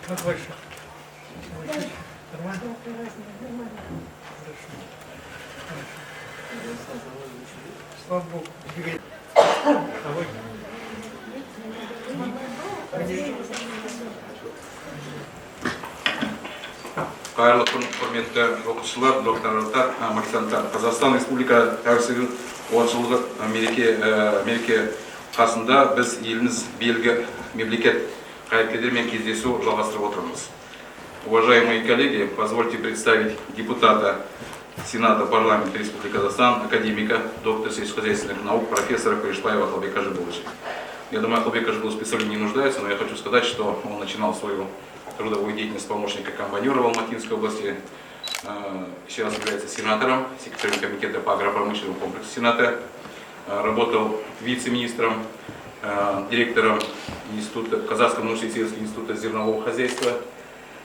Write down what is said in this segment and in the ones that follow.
Как больше? Нормально? Хорошо. Слава Богу. Қайырлы күн, құрметті оқушылар, докторлар, магистранттар. Қазақстан Республика тәуелсіздігінің 30 жылдық мереке қарсаңында біз еліміз белгі мемлекет қайраткерлерімен кездесу жалғастырып отырмыз. Уважаемые коллеги, позвольте представить депутата Сената парламента Республики Казахстан, академика, доктор сельскохозяйственных наук, профессора Куришбаева Ахлбека Ажыгуловича. Я думаю, Ахлбек Ажыгулович в представлении не нуждается, но я хочу сказать, что он начинал свою трудовую деятельность помощника комбайнера в Алматинской области. Сейчас является сенатором, секретарем комитета по агропромышленному комплексу Сената. Работал вице-министром, директором Казахского научно-исследовательского института зернового хозяйства.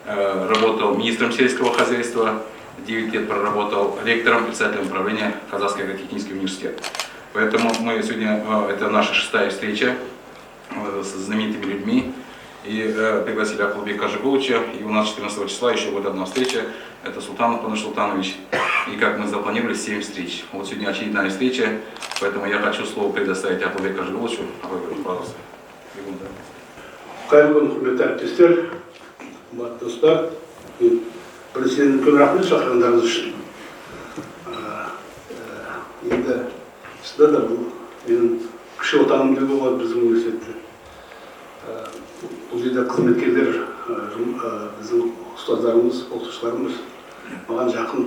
Работал министром сельского хозяйства. 9 лет проработал ректором председателем правления Казахский агротехнический университет. Поэтому мы сегодня, это наша 6-я встреча с знаменитыми людьми. И пригласили Ахлбека Ажыгуловича. И у нас 14 числа еще будет одна встреча. Это Султанов Панаш Султанович. И как мы запланировали, 7 встреч. Вот сегодня очередная встреча. Поэтому я хочу слово предоставить Ахлбеку Ажыгуловичу. Пожалуйста. Қайырлы күн, құрметті әріптестер, қымбатты достар. Біріншіден үлкен рахмет шақырғандарыңыз үшін. Енді шынында да бұл менің кіші отаным деуге болады біздің университетте. Бұл жерде қызметкерлер, біздің ұстаздарымыз, оқытушыларымыз, маған жақын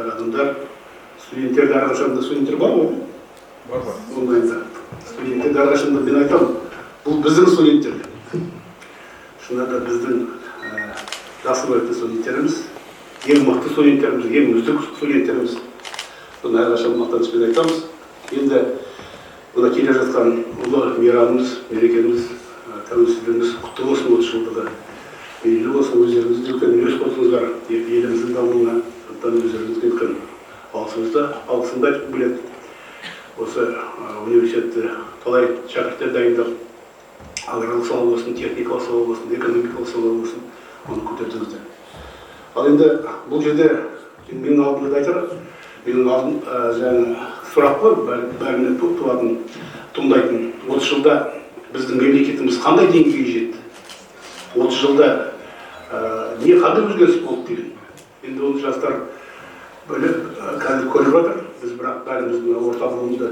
адамдар, студенттерді әрқашанда студенттер бар ғой? Бар. Ондайда. Студенттерді әрқашанда мен айтамын, бұл біздің студенттер. Шынында да біздің жақсы көретін студенттеріміз, ең мықты студенттеріміз, ең үздік студенттеріміз. Бұны әрқашан мақтанышпен айтамыз. Енді бұна келе жатқан ұлы мейрамымыз, мерекеміз, тәуелсіздігіміз құтты болсын, 30 жылдығы. Мерейлі болсын, өздеріңіз де үлкен үлес қосыңыздар, еліміздің дамуына, өздеріңізге үлкен алғысымды айтып келеді. Осы университетте талай шәкірттер дайындап, аграрлық сала болсын, техникалық сала болсын, экономикалық сала болсын, оны көтердіңіздер. Ал енді бұл жерде менің алдымда айтар, менің алдым сұрақ қой, бәріне туындайтын 30 жылда біздің мемлекетіміз қандай деңгейге жетті? 30 жылда қандай өзгеріс болды деген. Енді оны жастар қазір көріп жатыр. Біз бірақ бәріміздің орталығында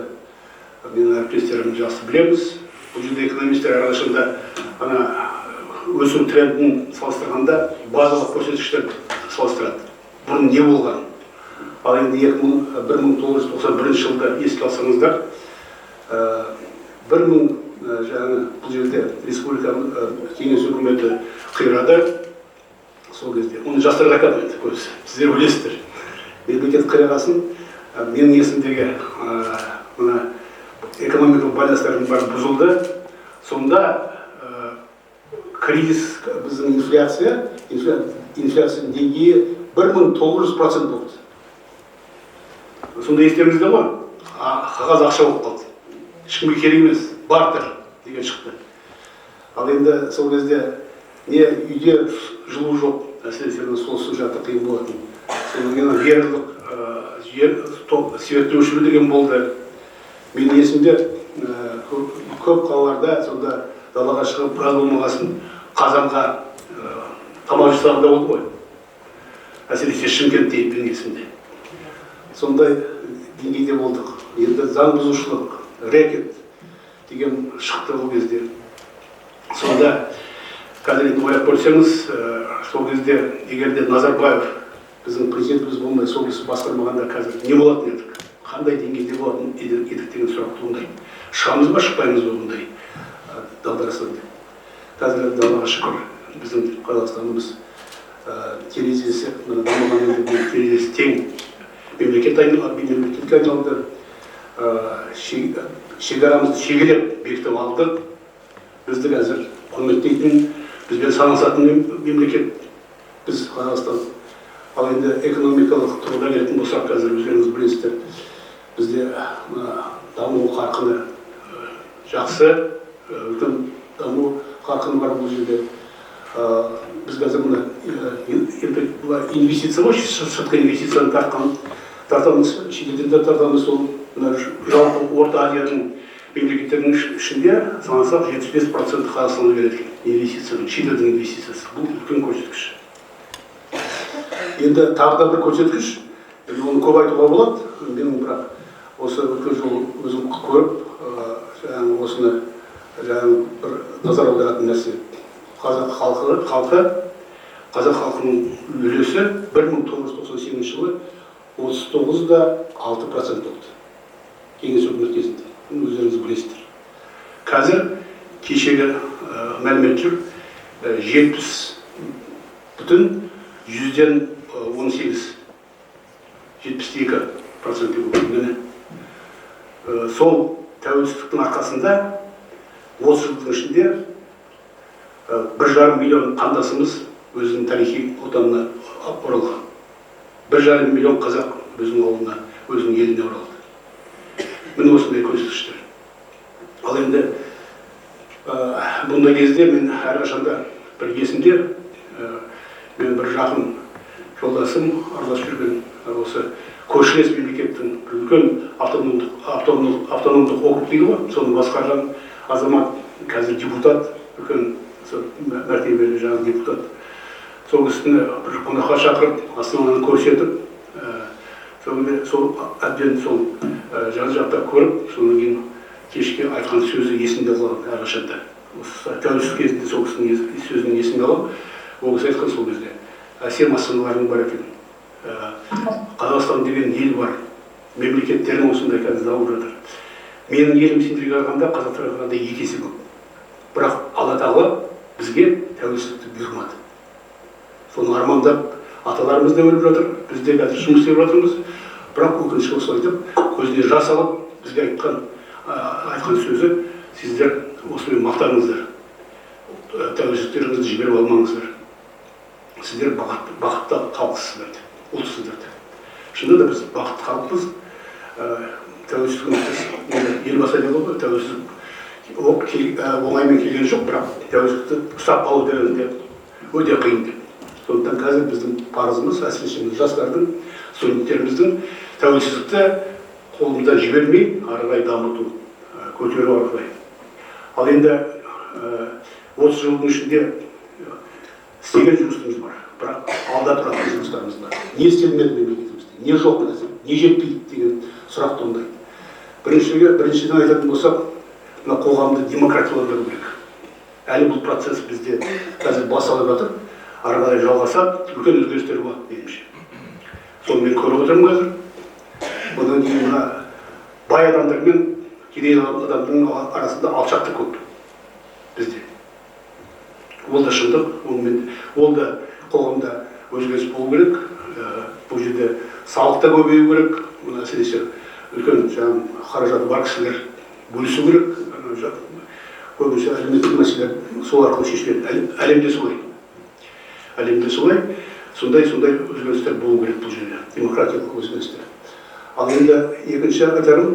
менің әріптестерім жақсы білеміз. Бұл жерде экономистер әрқашанда өсу трендін салыстырғанда базалық көрсеткіштерді салыстырады. Бұрын не болған? Ал енді 1991 жылда еске алсаңыздар, бұл жерде республиканың кеңес үкіметі қирады. Сол кезде оны жастарға айтады, көбісі. Сіздер білесіздер. Мемлекет қирағасын менің есімдегі экономикалық байланыстардың бәрі бұзылды. Сонда кризис, біздің инфляцияның деңгейі 1900% болды. Сонда естеріңізде ғой, қағаз ақша болып қалды. Ешкімге керек емес, бартер деген шықты. Ал енді сол кезде не үйде жылу жоқ, әсіресе сол су жатыр қиын болатын. Содан кейін свет өшіру деген болды. Менің есімде көп қалаларда сонда далаға шығып біраз болмағасын қазанға тамақ жасағанда болды ғой. Әсіресе Шымкентте менің есімде. Сондай деңгейде болдық. Енді заң бұзушылық, рэкет деген шықты ол кезде. Сонда қазір енді ойлап көрсеңіз, сол кезде егерде Назарбаев біздің президентіміз болмай, сол кезде басқармағанда қазір не болатын едік? Қандай деңгейде болатын едік деген сұрақ туындайды. Шығамыз ба, шықпаймыз ба бұндай дағдарыстан? Қазір Аллаға шүкір, біздің Қазақстанымыз терезесі, дамыған елдердің терезесі тең мемлекетке айналды. Шекарамызды шегелеп бекітіп алдық. Бізді қазір құрметтейтін, бізбен санасатын мемлекет біз Қазақстан. Ал енді экономикалық тұрғыда келетін болсақ, қазір өздеріңіз білесіздер, бізде даму қарқыны жақсы, қарқыны бар бұл жерде. Біз қазір мына инвестиция ғой, сыртқы инвестицияны тартамыз, шетелден де тартамыз. Сол жалпы Орта Азияның мемлекеттерінің ішінде санасақ 75% Қазақстанға береді инвестицияның, шетелдің инвестициясы. Бұл үлкен көрсеткіш. Енді тағы да бір көрсеткіш, оны көп айтуға болады. Менің бірақ осы өткен жол өзім көріп, осыны бір назар аударатын нәрсе. Қазақ халқының үлесі 1998 жылы 39,6% болды. Кеңес өкімет кезінде. Өздеріңіз білесіздер. Қазір кешегі мәлімет жүр 70,18-72% болды. Сол тәуелсіздіктің арқасында 30 жылдың ішінде 1,5 миллион қандасымыз өзінің тарихи отанына оралған. 1,5 миллион қазақ өзінің ауылына, өзінің еліне оралды. Міне осындай көрсеткіштер. Ал енді бұндай кезде мен әрқашанда бір есімде, мен бір жақын жолдасым араласып жүрген осы көршілес мемлекеттің үлкен автономдық округ дейді ғой, соны басқарған азамат, қазір депутат, үлкен мәртебелі жаңағы депутат. Сол кісіні бір қонаққа шақырып, Астананы көрсетіп, сол әбден сол жан жақта көріп, содан кейін кешке айтқан сөзі есімде қалған әрқашанда. Тәуелсіздік кезінде сол кісінің сөзінің есімде қалып, ол кісі айтқан сол кезде әсем астаналарың бар екен. Қазақстан деген ел бар, мемлекеттердің осындай қазір дамып жатыр. Менің елім сендерге қарағанда, қазақтарға қарағанда 2 есе көп. Бірақ Алла Тағала бізге тәуелсіздікті бұйырмады. Соны армандап аталарымыз да өліп жатыр, біз де қазір жұмыс істеп жатырмыз. Бірақ өкінішке осылай деп, көзіне жас алып, бізге айтқан сөзі, сіздер осымен мақтаныңыздар, тәуелсіздіктеріңізді жіберіп алмаңыздар. Сіздер бақытты халықсыздар, ұлтсыздар. Шынында да біз бақытты халықпыз. Тәуелсіздігіміз елбасы айтады ғой, тәуелсіздік оңаймен келген жоқ, бірақ тәуелсіздікті ұстап қалу дегенде өте қиын деп. Сондықтан қазір біздің парызымыз, әсіресе жастардың, студенттеріміздің тәуелсіздікті қолымыздан жібермей, ары қарай дамыту, көтеру арқылы. Ал енді 30 жылдың ішінде істеген жұмысымыз бар, бірақ алда тұратын жұмыстарымыз бар. Не істелмеді мемлекетімізде, не жоқ нәрсе, не жетпейді деген сұрақ туындайды. Біріншіден айтатын болсақ, мына қоғамды демократияландыру керек. Әлі бұл процесс бізде қазір басталып жатыр, ары қарай жалғаса, үлкен өзгерістер болады меніңше. Соны мен көріп отырмын қазір. Одан кейін мына бай адамдар мен кедей адамдардың арасында алшақтық көп бізде. Ол да шындық, ол да қоғамда өзгеріс болу керек. Бұл жерде салық та көбею керек. Мына әсіресе үлкен қаражаты бар кісілер бөлісу керек. Көбінесе әлеуметтік мәселелер сол арқылы шешіледі. Әлемде солай. Сондай өзгерістер болу керек бұл жерде. Демократиялық өзгерістер. Ал енді екінші айтарым,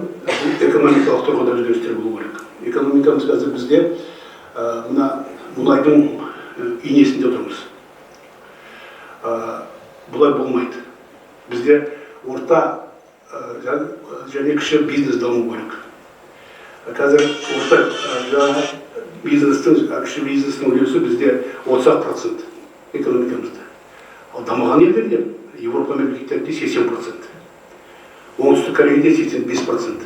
экономикалық тұрғыда өзгерістер болу керек. Экономикамыз қазір бізде мына мұнайдың инесінде отырмыз. Бұлай болмайды. Бізде орта және кіші бизнес даму керек. Қазір орта бизнестің, кіші бизнестің үлесі бізде 30% экономикамызда. Ал дамыған елдерде, Европа мемлекеттерінде 80%. Оңтүстік Кореяда 85%.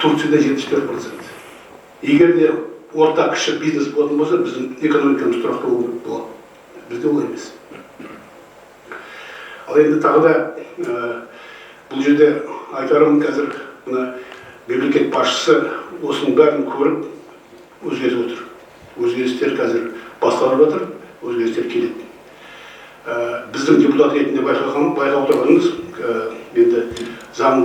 Турцияда 74%. Егер де орта кіші бизнес болатын болса, біздің экономикамыз тұрақты болады. Бізде олай емес. Ал енді тағы да бұл жерде айтарым, қазір мемлекет басшысы осының бәрін көріп өзгеріп отыр. Өзгерістер қазір басталып жатыр, өзгерістер келеді. Біздің депутат ретінде байқап отырғанымыз, енді заң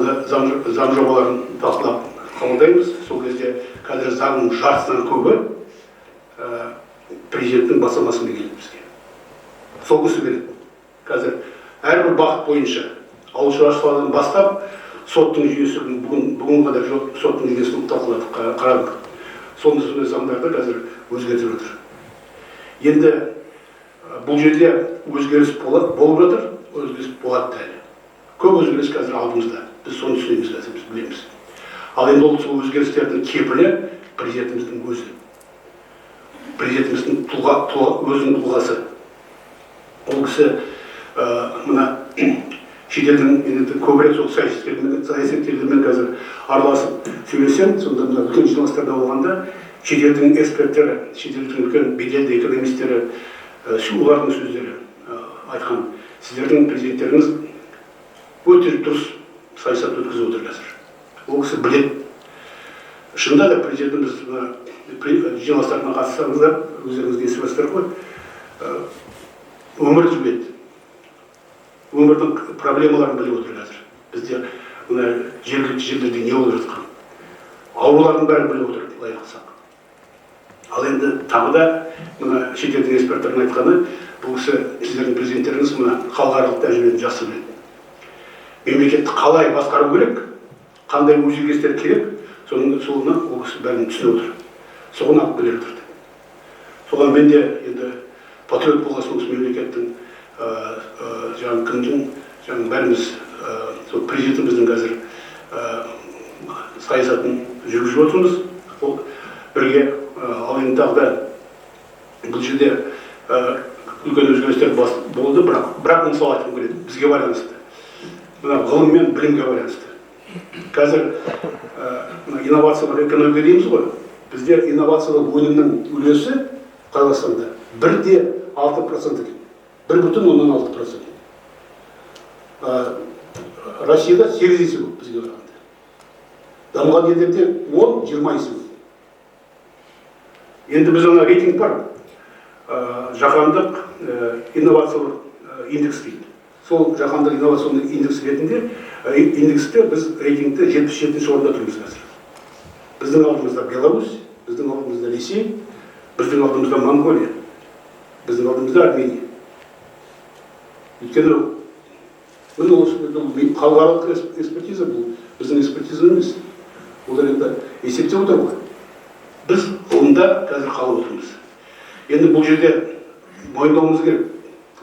жобаларын талқылап қабылдаймыз. Сол кезде қазір заңның жартысынан көбі президенттің бастамасымен келеді бізге. Сол кісі береді. Қазір әрбір бағыт бойынша ауыл шаруашылығынан бастап соттың жүйесі, бүгін қадar соттың жүйесін талқыладық, қарадық. сондай заңдарды қазір өзгертіп жатыр. Енді бұл жерде өзгеріс болып жатыр, өзгеріс болады әлі. Көп өзгеріс қазір алдымызда. Біз соны түсінеміз, қазір біз білеміз. Ал енді ол сол өзгерістердің кепілі президентіміздің өзі. Президентіміздің өзінің тұлғасы. Ол кісі мына шетелдің енді көбірек сол саясаткерлермен қазір араласып сөйлесем, сонда мына үлкен жиналыстарда болғанда шетелдің эксперттері, шетелдің үлкен беделді экономистері, олардың сөздері айтқан, сіздердің президенттеріңіз өте дұрыс саясат өткізіп отыр қазір. Ол кісі біледі. Шынында да президентіміз жиналыстарына қатыссаңыздар, өздеріңіз естіп жатсыздар ғой, өмірді біледі. Өмірдің проблемаларын біліп отыр қазір. Бізде мына жергілікті жерлерде не болып жатқан, аурулардың бәрін біліп отыр, былай қылсақ. Ал енді тағы да мына шетелдің эксперттердің айтқаны, бұл кісі сіздердің президенттеріңіз мына халықаралық тәжірибені жақсы біледі. Мемлекетті қалай басқару керек, қандай өзгерістер керек, соны ол кісі бәрін түсініп отыр. Соған алып келе жатыр. Соған мен де енді патриот болған соң мемлекеттің жаңағы кімдің, жаңағы бәріміз сол президентіміздің қазір саясатын жүргізіп отырмыз. Ол бірге ал енді тағы да бұл жерде үлкен өзгерістер болды, бірақ мысал айтқым келеді, бізге байланысты. Мына ғылым мен білімге байланысты. Қазір инновациялық экономика дейміз ғой. Бізде инновациялық өнімнің үлесі Қазақстанда 1,6% екен. 1,6%. Россияда 8 есе көп бізге қарағанда. Дамыған елдерде 10-20 есе көп. Енді біз ана рейтинг бар, жаһандық инновациялық индекс дейді. Сол жаһандық инновационный индекс ретінде индексте біз рейтингте 77-ші орында тұрмыз қазір. Біздің алдымызда Беларусь, біздің алдымызда Ресей, біздің алдымызда Монголия, біздің алдымызда Армения. Өйткені халықаралық экспертиза бұл біздің экспертиза емес. Олар енді есептеп отыр ғой. Біз ғылымда қазір қалып отырмыз. Енді бұл жерде мойындауымыз керек.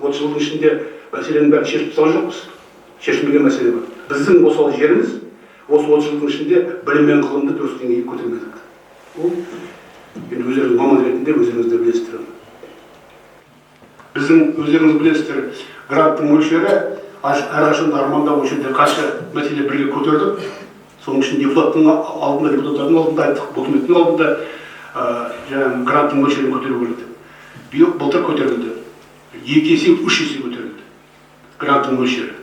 30 жылдың ішінде мәселенің бәрін шешіп тастаған жоқпыз. Шешілмеген мәселе бар. Біздің осал жеріміз осы 30 жылдың ішінде білім мен ғылымды дұрыс деңгейге көтермедік. Ол енді өздеріңіз маман ретінде өздеріңіз де білесіздер. Біздің өздеріңіз білесіздер, гранттың мөлшері әрқашан армандау жерде қанша мәселе бірге көтердік. Соның үшін депутаттардың алдында айттық, үкіметтің алдында жаңағы гранттың мөлшерін көтеру керек. Былтыр көтерілді. 2 есе, 3 есе көтерілді. Гранттың мөлшері.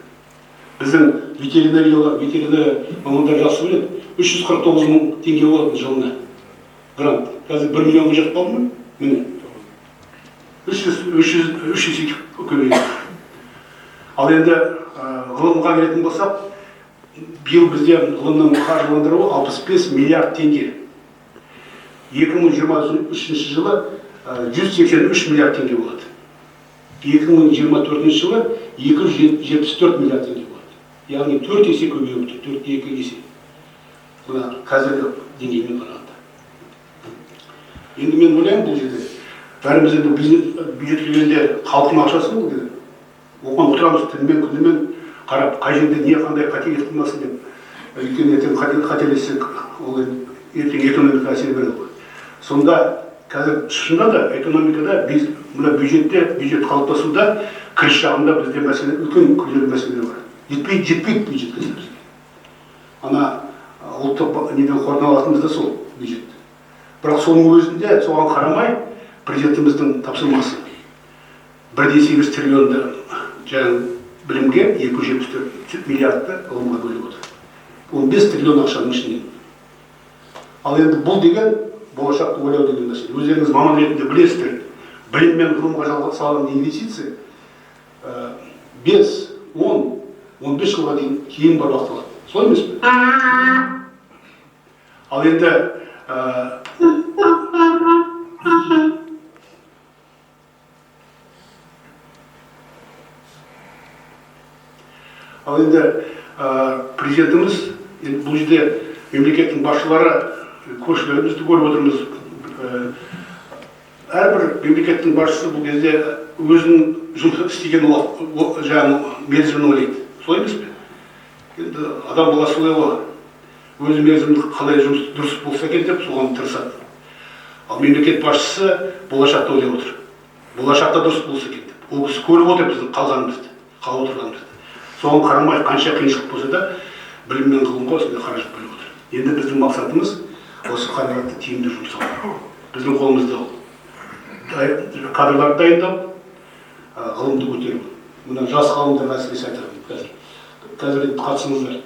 Біздің ветеринария мамандар жақсы біледі. 349 мың теңге болатын жылына грант. Қазір 1 миллионға жетіп қалды ма? Міне. 3 есе көбейді. Ал енді ғылымға келетін болсақ, биыл бізде ғылымның қаржыландыруы 65 миллиард теңге. 2023 жылы 183 миллиард теңге болады. 2024 жылы 274 миллиард теңге болады. Яғни 4 есе көбейіп отыр, 2 есе. Мына қазіргі деңгеймен қарағанда. Енді мен ойлаймын бұл жерде, бәріміз енді бюджет келгенде халықтың ақшасы бұл деді. Оған отырамыз түнімен күнімен қарап, қай жерде не қандай қателік қылмасын деп. Өйткені ертең қателессек, ол ертең экономика әсер береді ғой. Сонда қазір шынында да экономикада мына бюджет қалыптасуда кіріс жағында бізде мәселе, үлкен күрделі мәселелер бар. Жетпейді бюджетке бізге. Ана ұлттық неден қордан алатынымыз да сол бюджет. Бірақ соның өзінде соған қарамай президентіміздің тапсырмасы 1,8 триллионды жаңағы білімге 274 миллиардты ғылымға бөліп отыр. 15 триллион ақшаның ішінен. Ал енді бұл деген болашақты ойлау деген мәселе. Өздеріңіз маман ретінде білесіздер, білім мен ғылымға салынған инвестиция 5, 10, 15 жылға дейін кейін барып ақталады. Солай емес пе? Ал енді президентіміз бұл жерде мемлекеттің басшылары көршілерімізді көріп отырмыз, мемлекеттің басшысы бұл кезде өзінің жұмыс істеген жаңағы мерзімін ойлайды. Солай емес пе? Енді адам баласы солай ғой. Өз мерзімі қалай жұмыс дұрыс болса екен деп соған тырысады. Ал мемлекет басшысы болашақта ойлап отыр. Болашақта дұрыс болса екен деп. Ол кісі көріп отыр біздің қалғанымызды, қалып отырғанымызды. Соған қарамай қанша қиыншылық болса да білім мен ғылымға осындай қаражат бөліп отыр. Енді біздің мақсатымыз осы қаражатты тиімді жұмсау. Біздің қолымызда ол. Кадрларды дайындау, ғылымды көтеру. Мына жас ғалымдарға әсіресе айтамын. Қазір қатысыңыздар.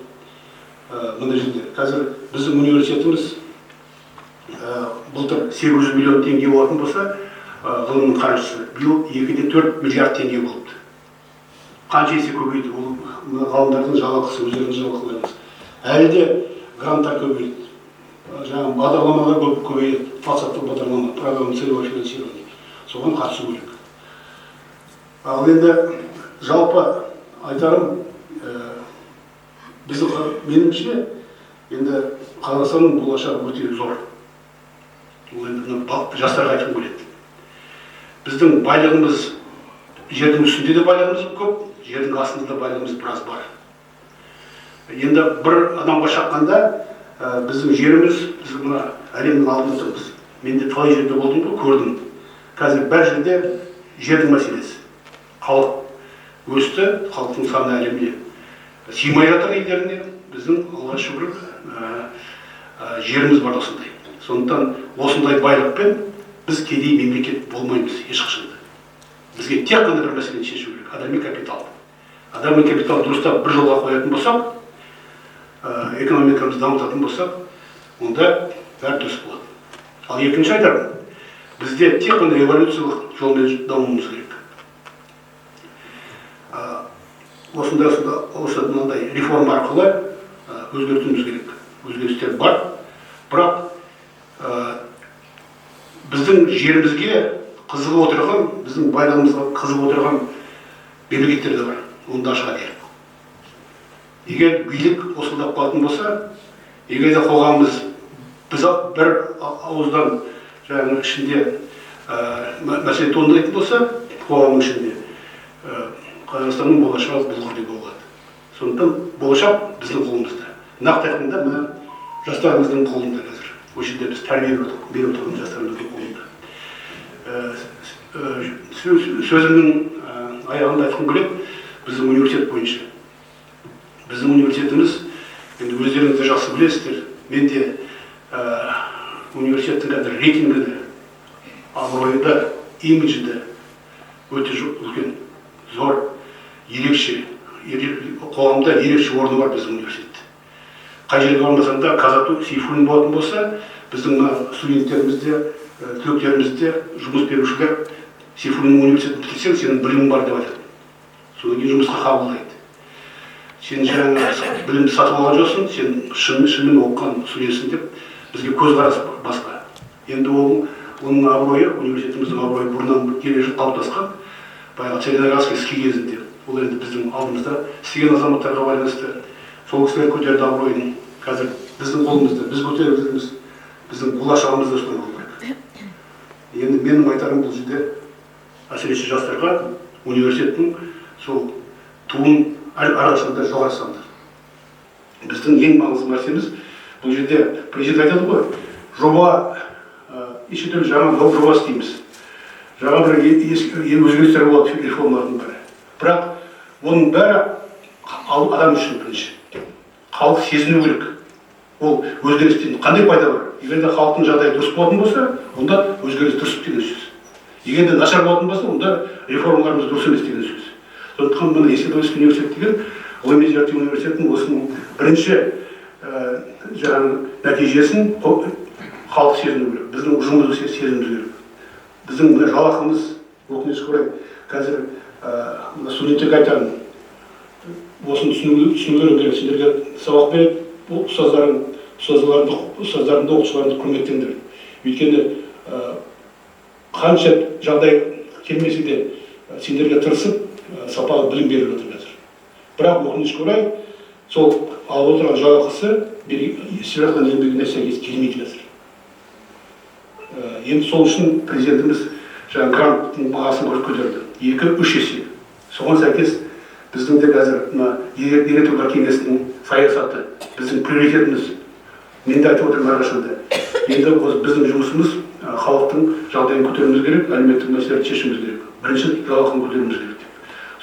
Мына жерде қазір біздің университетіміз былтыр 800 миллион теңге болатын болса, ғылымның қаржысы биыл 2,4 миллиард теңге болыпты. Қанша есе көбейді, ол ғалымдардың жалақысы, өздерінің жалақыларымыз. Әлі де гранттар көбейді. Жаңағы бағдарламалар көбейді, мақсатты бағдарлама, программа целевого финансирования. Соған қатысу керек. Ал енді жалпы айтарым, біздің меніңше енді Қазақстанның болашағы өте зор. Ол енді жастарға айтқым келеді. Біздің байлығымыз, жердің үстінде де байлығымыз көп, жердің астында да байлығымыз біраз бар. Енді бір адамға шаққанда біздің жеріміз, біз мына әлемнің алдында тұрмыз. Мен де талай жерде болдым ғой, көрдім. Қазір бәр жерде жердің мәселесі. Халық өсті, халықтың саны әлемде сыймай жатыр елдеріне. Біздің Аллаға шүкір жеріміз бар осындай. Сондықтан осындай байлықпен біз кедей мемлекет болмаймыз ешқашанда. Бізге тек қана бір мәселені шешу керек, адами капитал. Адами капитал дұрыстап бір жолға қоятын болсақ, экономикамызды дамытатын болсақ, онда бәрі дұрыс болады. Ал екінші айтарым, бізде тек қана эволюциялық жолмен дамуымыз керек. Осындай реформа арқылы өзгертуіміз керек. Өзгерістер бар, бірақ біздің жерімізге қызығып отырған, біздің байлығымызға қызығып отырған мемлекеттер де бар. Онда шыға керек. Егер билік осылдап қалатын болса, егер де қоғамымыз біз бір ауыздан жаңағы ішінде мәселе туындайтын болса, қоғамның ішінде Қазақстанның болашағы бұлғыр деп болады. Сондықтан болашақ біздің қолымызда. Нақты айтқанда мына жастарымыздың қолында қазір. Осы жерде біз тәрбие беріп отырған жастарымыздың қолында. Сөзімнің аяғында айтқым келеді, біздің университет бойынша. Біздің университетіміз, енді өздеріңіз де жақсы білесіздер, мен де университеттің қазір рейтингіде, абыройда, имиджді өте үлкен, зор, ерекше, қоғамда ерекше орны бар біздің университетте. Қай жерге бармасаң да Казату Сейфуллин болатын болса, біздің студенттерімізде, түлектерімізде, жұмыс берушілер Сейфуллин университетін бітірсең, сенің білімің бар деп айтады. Содан кейін жұмысқа қабылдайды. Сен жаңағы білімді сатып алған жоқсың, сен шынымен оқыған студентсің деп бізге көзқарас басқа. Енді оның абыройы, университетіміздің абыройы бұрыннан келе жатып қалыптасқан, баяғы Целиноградский ски кезінде. Ол енді біздің алдымызда істеген азаматтарға байланысты. Сол кісілер көтерді абыройын. Қазір біздің қолымызда, біз көтеріп жүрміз, біздің болашағымызда солай болу керек. Енді менің айтарым бұл жерде әсіресе жастарға университеттің сол туын арасында жалғастырды. Біздің ең маңызды нәрсеміз бұл жерде президент айтады ғой, жоба неше түрлі жаңа жоба істейміз. Жаңа бір өзгерістер болады реформалардың бәрі. Бірақ оның бәрі адам үшін бірінші. Халық сезіну керек. Ол өзгерістен қандай пайда бар? Егер де халықтың жағдайы дұрыс болатын болса, онда өзгеріс дұрыс деген сөз. Егер де нашар болатын болса, онда реформаларымыз дұрыс емес деген сөз. Сондықтан мына Исследовательский университет деген ғылыми зерттеу университетінің осының бірінші нәтижесін халық сезіну керек. Біздің ұжымымыз сезінуіміз керек. Біздің мына жалақымыз, өкінішке орай, қазір студенттерге айтамын, осыны түсінулері керек. Сендерге сабақ береді, ұстаздарды, оқушыларды құрметтеңдер. Өйткені қанша жағдай келмесе де сендерге тырысып сапалы білім беріп жатыр қазір. Бірақ өкінішке орай, сол алып отырған жалақысы істеп жатқан еңбегіне сәйкес келмейді қазір. Енді сол үшін президентіміз жаңағы гранттың бағасын көтерді. 2-3 есе. Соған сәйкес біздің де қазір мына директорлар кеңесінің саясаты, біздің приоритетіміз, мен де айтып отырмын әрқашанда. Енді біздің жұмысымыз халықтың жағдайын көтеруіміз керек, әлеуметтік мәселелерді шешуіміз керек. Бірінші жалақыны көтеруіміз керек.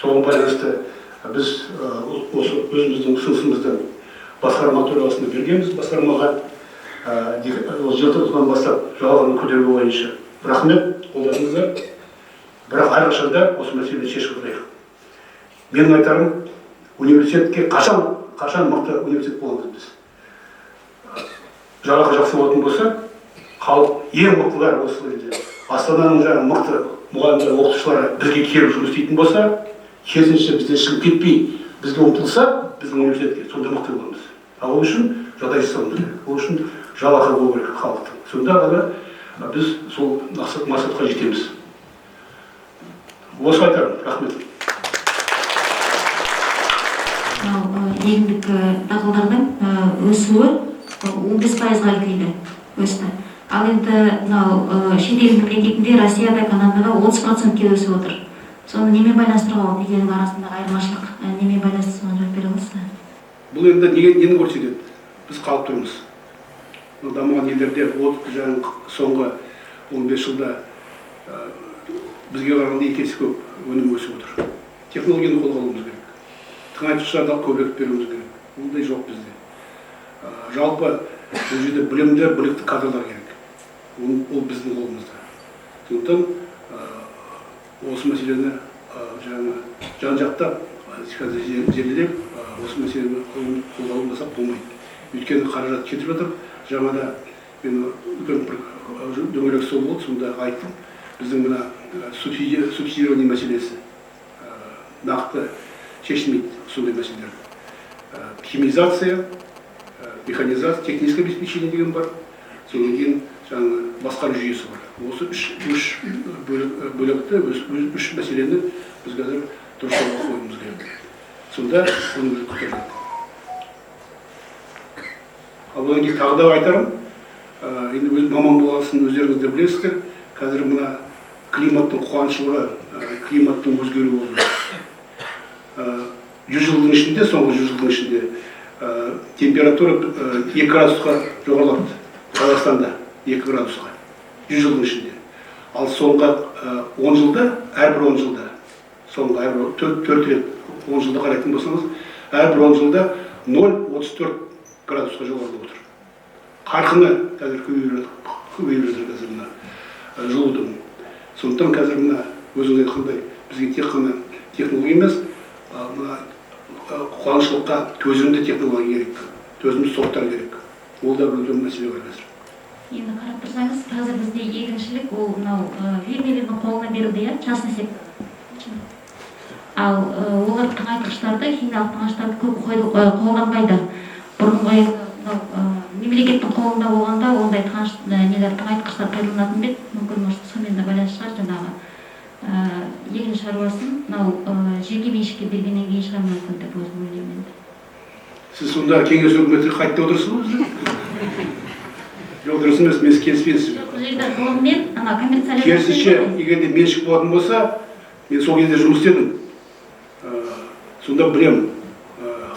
Соған байланысты біз осы өзіміздің ұсынысымызды басқарма төрағасына бергенбіз. Басқармаға желтоқсаннан бастап жалақыны көтеру бойынша рахмет, қолдарыңыздар. Бірақ әрқашанда осы мәселені шешіп отырайық. Менің айтарым, университетке қашан мықты университет боламыз біз. Жалақы жақсы болатын болса, халық ең мықтылар осы жерде. Астананың жаңағы мықты мұғалімдер, оқытушылары бізге келіп жұмыс істейтін болса, керісінше бізден шығып кетпей, бізге ұмтылса, біздің университетке сонда мықты боламыз. Ал ол үшін жағдай жасауымыз керек. Ол үшін жалақы болу керек халықтың. Сонда ғана біз сол мақсатқа жетеміз. Осы айтарым. Рахмет. Егіндік дақылдардың өсуі 15%-ға келді, өсті. Ал енді шетел мемлекетінде Россияда, Канадада 30%-ке өсіп отыр. Соны немен байланыстыруға болады? Екеуінің арасындағы айырмашылық немен байланысты, соған жауап бере аласыз ба? Бұл енді нені көрсетеді? Біз қалып тұрмыз. Дамыған елдерде соңғы 15 жылда бізге қарағанда 2 есе көп өнім өсіп отыр. Технологияны қолға алуымыз керек. Тыңайтқыштарды көбейтіп беруіміз керек. Ондай жоқ бізде. Жалпы бұл жерде білімді, білікті кадрлар керек. Ол біздің қолымызда. Сондықтан осы мәселені жан-жақтап зерделеп, осы мәселені қолға алынбасақ болмайды. Өйткені қаражат кетіп жатыр. Жаңада мен үлкен бір дөңгелек стол болды, сонда айттым. Біздің мына субсидирование мәселесі нақты шешілмейді сондай мәселелер. Химизация, механизация, техническое обеспечение деген бар. Содан кейін басқару жүйесі бар. Осы үш бөлікті, үш мәселені біз қазір дұрыс жолға қоюымыз керек. Сонда оны көтереді. Ал одан кейін тағы да айтарым, енді өз маман болғасын өздеріңіз де білесіздер, қазір мына климаттың қуаңшылығы, климаттың өзгеруі болды. 100 жылдың ішінде, соңғы 100 жылдың ішінде температура 2 градусқа жоғарылады. Қазақстанда 2 градусқа. 100 жылдың ішінде. Ал соңғы 10 жылда, әрбір 10 жылда, соңғы әрбір 4 рет 10 жылда қарайтын болсаңыз, әрбір 10 жылда 0,34 градусқа жоғарылап отыр. Қарқыны қазір көбейіп жатыр қазір мына жылудың. Сондықтан қазір мына өзіңіз айтқандай бізге тек қана технология емес, мына қуаңшылыққа төзімді технология керек, төзімді сорттар керек. Ол да бір үлкен мәселе бар қазір. Енді қарап тұрсаңыз, қазір бізде егіншілік ол фермерлердің қолына берілді, частный сектор. Ал олар тыңайтқыштарды, химиялық тыңайтқыштарды көп қолданбайды. Бұрынғы мемлекеттің қолында болғанда ондай тыңайтқыштар пайдаланатын бет, мүмкін сонымен де байланысты шығар, жаңағы егін шаруасын жеке меншікке бергеннен кейін шығар мүмкін деп өзім ойлаймын. Сіз сонда кеңес өкіметі қайтты отырсыз ба? Жоқ, дұрыс емес, мен келіспеймін. Бұл жерде ғылыммен коммерциализация. Керісінше, егер де меншік болатын болса, мен сол кезде жұмыс істедім. Сонда білемін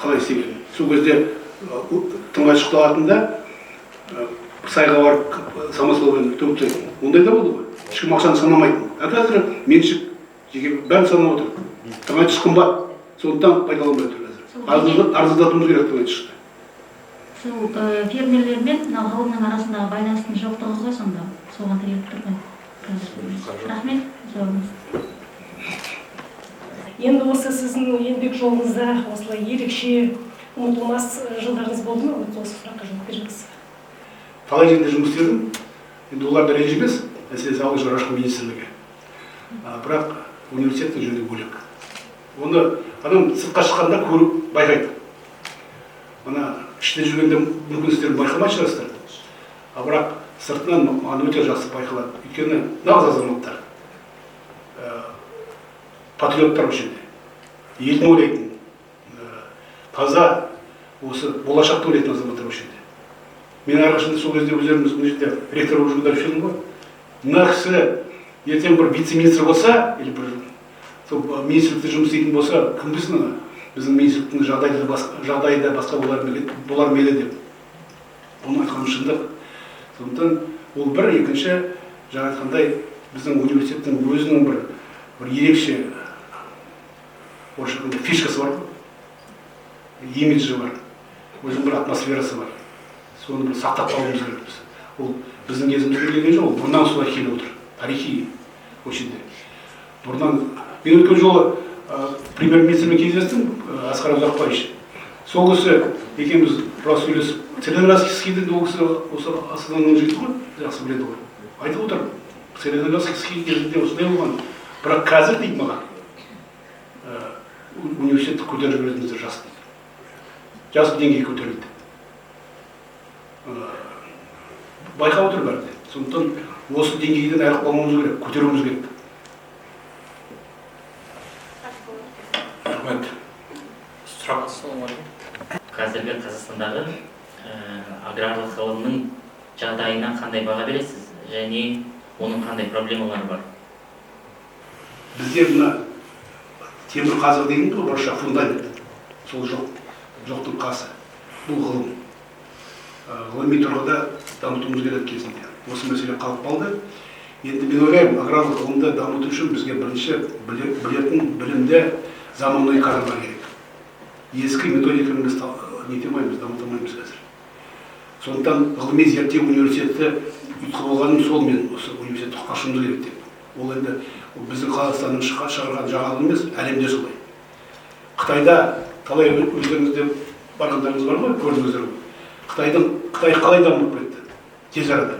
қалай істегенін. Сол кезде тыңайтқышты алатында сайға барып самосвалмен төгіп тастайтын. Ондай да болды ғой. Ешкім ақшаны санамайтын. Қазір меншік бәрін санап отыр. Тыңайтқыш қымбат, сондықтан пайдаланбай отыр қазір. Арзандатуымыз керек тыңайтқышты. Сол фермерлер мен ғылымның арасындағы байланыстың жоқтығы ғой сонда. Соған тіреліп тұр ғой. Рахмет, жауабыңыз. Енді осы сіздің еңбек жолыңызда осылай ерекше ұмытылмас жылдарыңыз болды ма? Осы сұраққа жауап беріңіз. Талай жерде жұмыс істедім. Енді олар да ренжімес, әсіресе ауыл шаруашылығы министрлігі. Бірақ университеттің жөні бөлек. Оны адам сыртқа шыққанда көріп байқайды. Ана іште жүргенде мүмкін сіздер байқамай шығарсыздар. Бірақ сыртынан маған өте жақсы байқалады. Өйткені нағыз азаматтар, патриоттар бұл жерде. Елін ойлайтын, таза осы болашақты ойлайтын азаматтар бұл жерде. Мен әрқашанда сол кезде өздеріміз бұл жерде ректор болып жүргенде ғой. Мына кісі ертең бір вице-министр болса, или бір министрлікте жұмыс істейтін болса, кім білсін ана біздің министрліктің жағдайы да басқа болар ма еді деп. Оның айтқаны шындық. Сондықтан ол бір, екінші, жаңа айтқандай біздің университеттің өзінің бір ерекше орысша фишкасы бар, имиджі бар, өзінің бір атмосферасы бар. Соны бір сақтап қалуымыз керек біз. Ол біздің кезімізде келген жоқ, ол бұрыннан солай келіп отыр. Тарихи өшінде. Бұрыннан мен өткен жолы премьер-министрмен кездестім, Асқар Ұзақбаевич. Сол кісі екеуміз біраз сөйлесіп, Целиноградский деген ол кісі осы Астананың жігіті ғой, жақсы біледі ғой. Айтып отыр, Целиноградский кезінде осындай болған. Бірақ қазір дейді маған, университетті көтеріп жіберетіңіздер жас дейді. Жас деңгей көтерілді. Байқап отыр бәрі. Сондықтан осы деңгейден айырылып қалмауымыз керек, көтеруіміз керек. Рахмет. Сұрақ. Қазіргі Қазақстандағы аграрлық ғылымның жағдайына қандай баға бересіз және оның қандай проблемалары бар? Бізде мына темір қазық деген ғой, орысша фундамент. Сол жоқтың қасы. Бұл ғылым. Ғылыми тұрғыда дамытуымыз керек кезінде. Осы мәселе қалып қалды. Енді мен ойлаймын, аграрлық ғылымды дамыту үшін бізге бірінші білетін білімде заманауи кадрлар керек. Ескі методикамызды нете алмаймыз, дамыта алмаймыз қазір. Сондықтан ғылыми зерттеу университеті ұйытқы болғаным сол, мен осы университетті ашуымыз керек деп. Ол енді біздің Қазақстанның шығарған жаңалық емес, әлемде солай. Қытайда талай өздеріңізде барғандарыңыз бар ғой, көрдіңіздер ғой. Қытай қалай дамып кетті? Тез арада.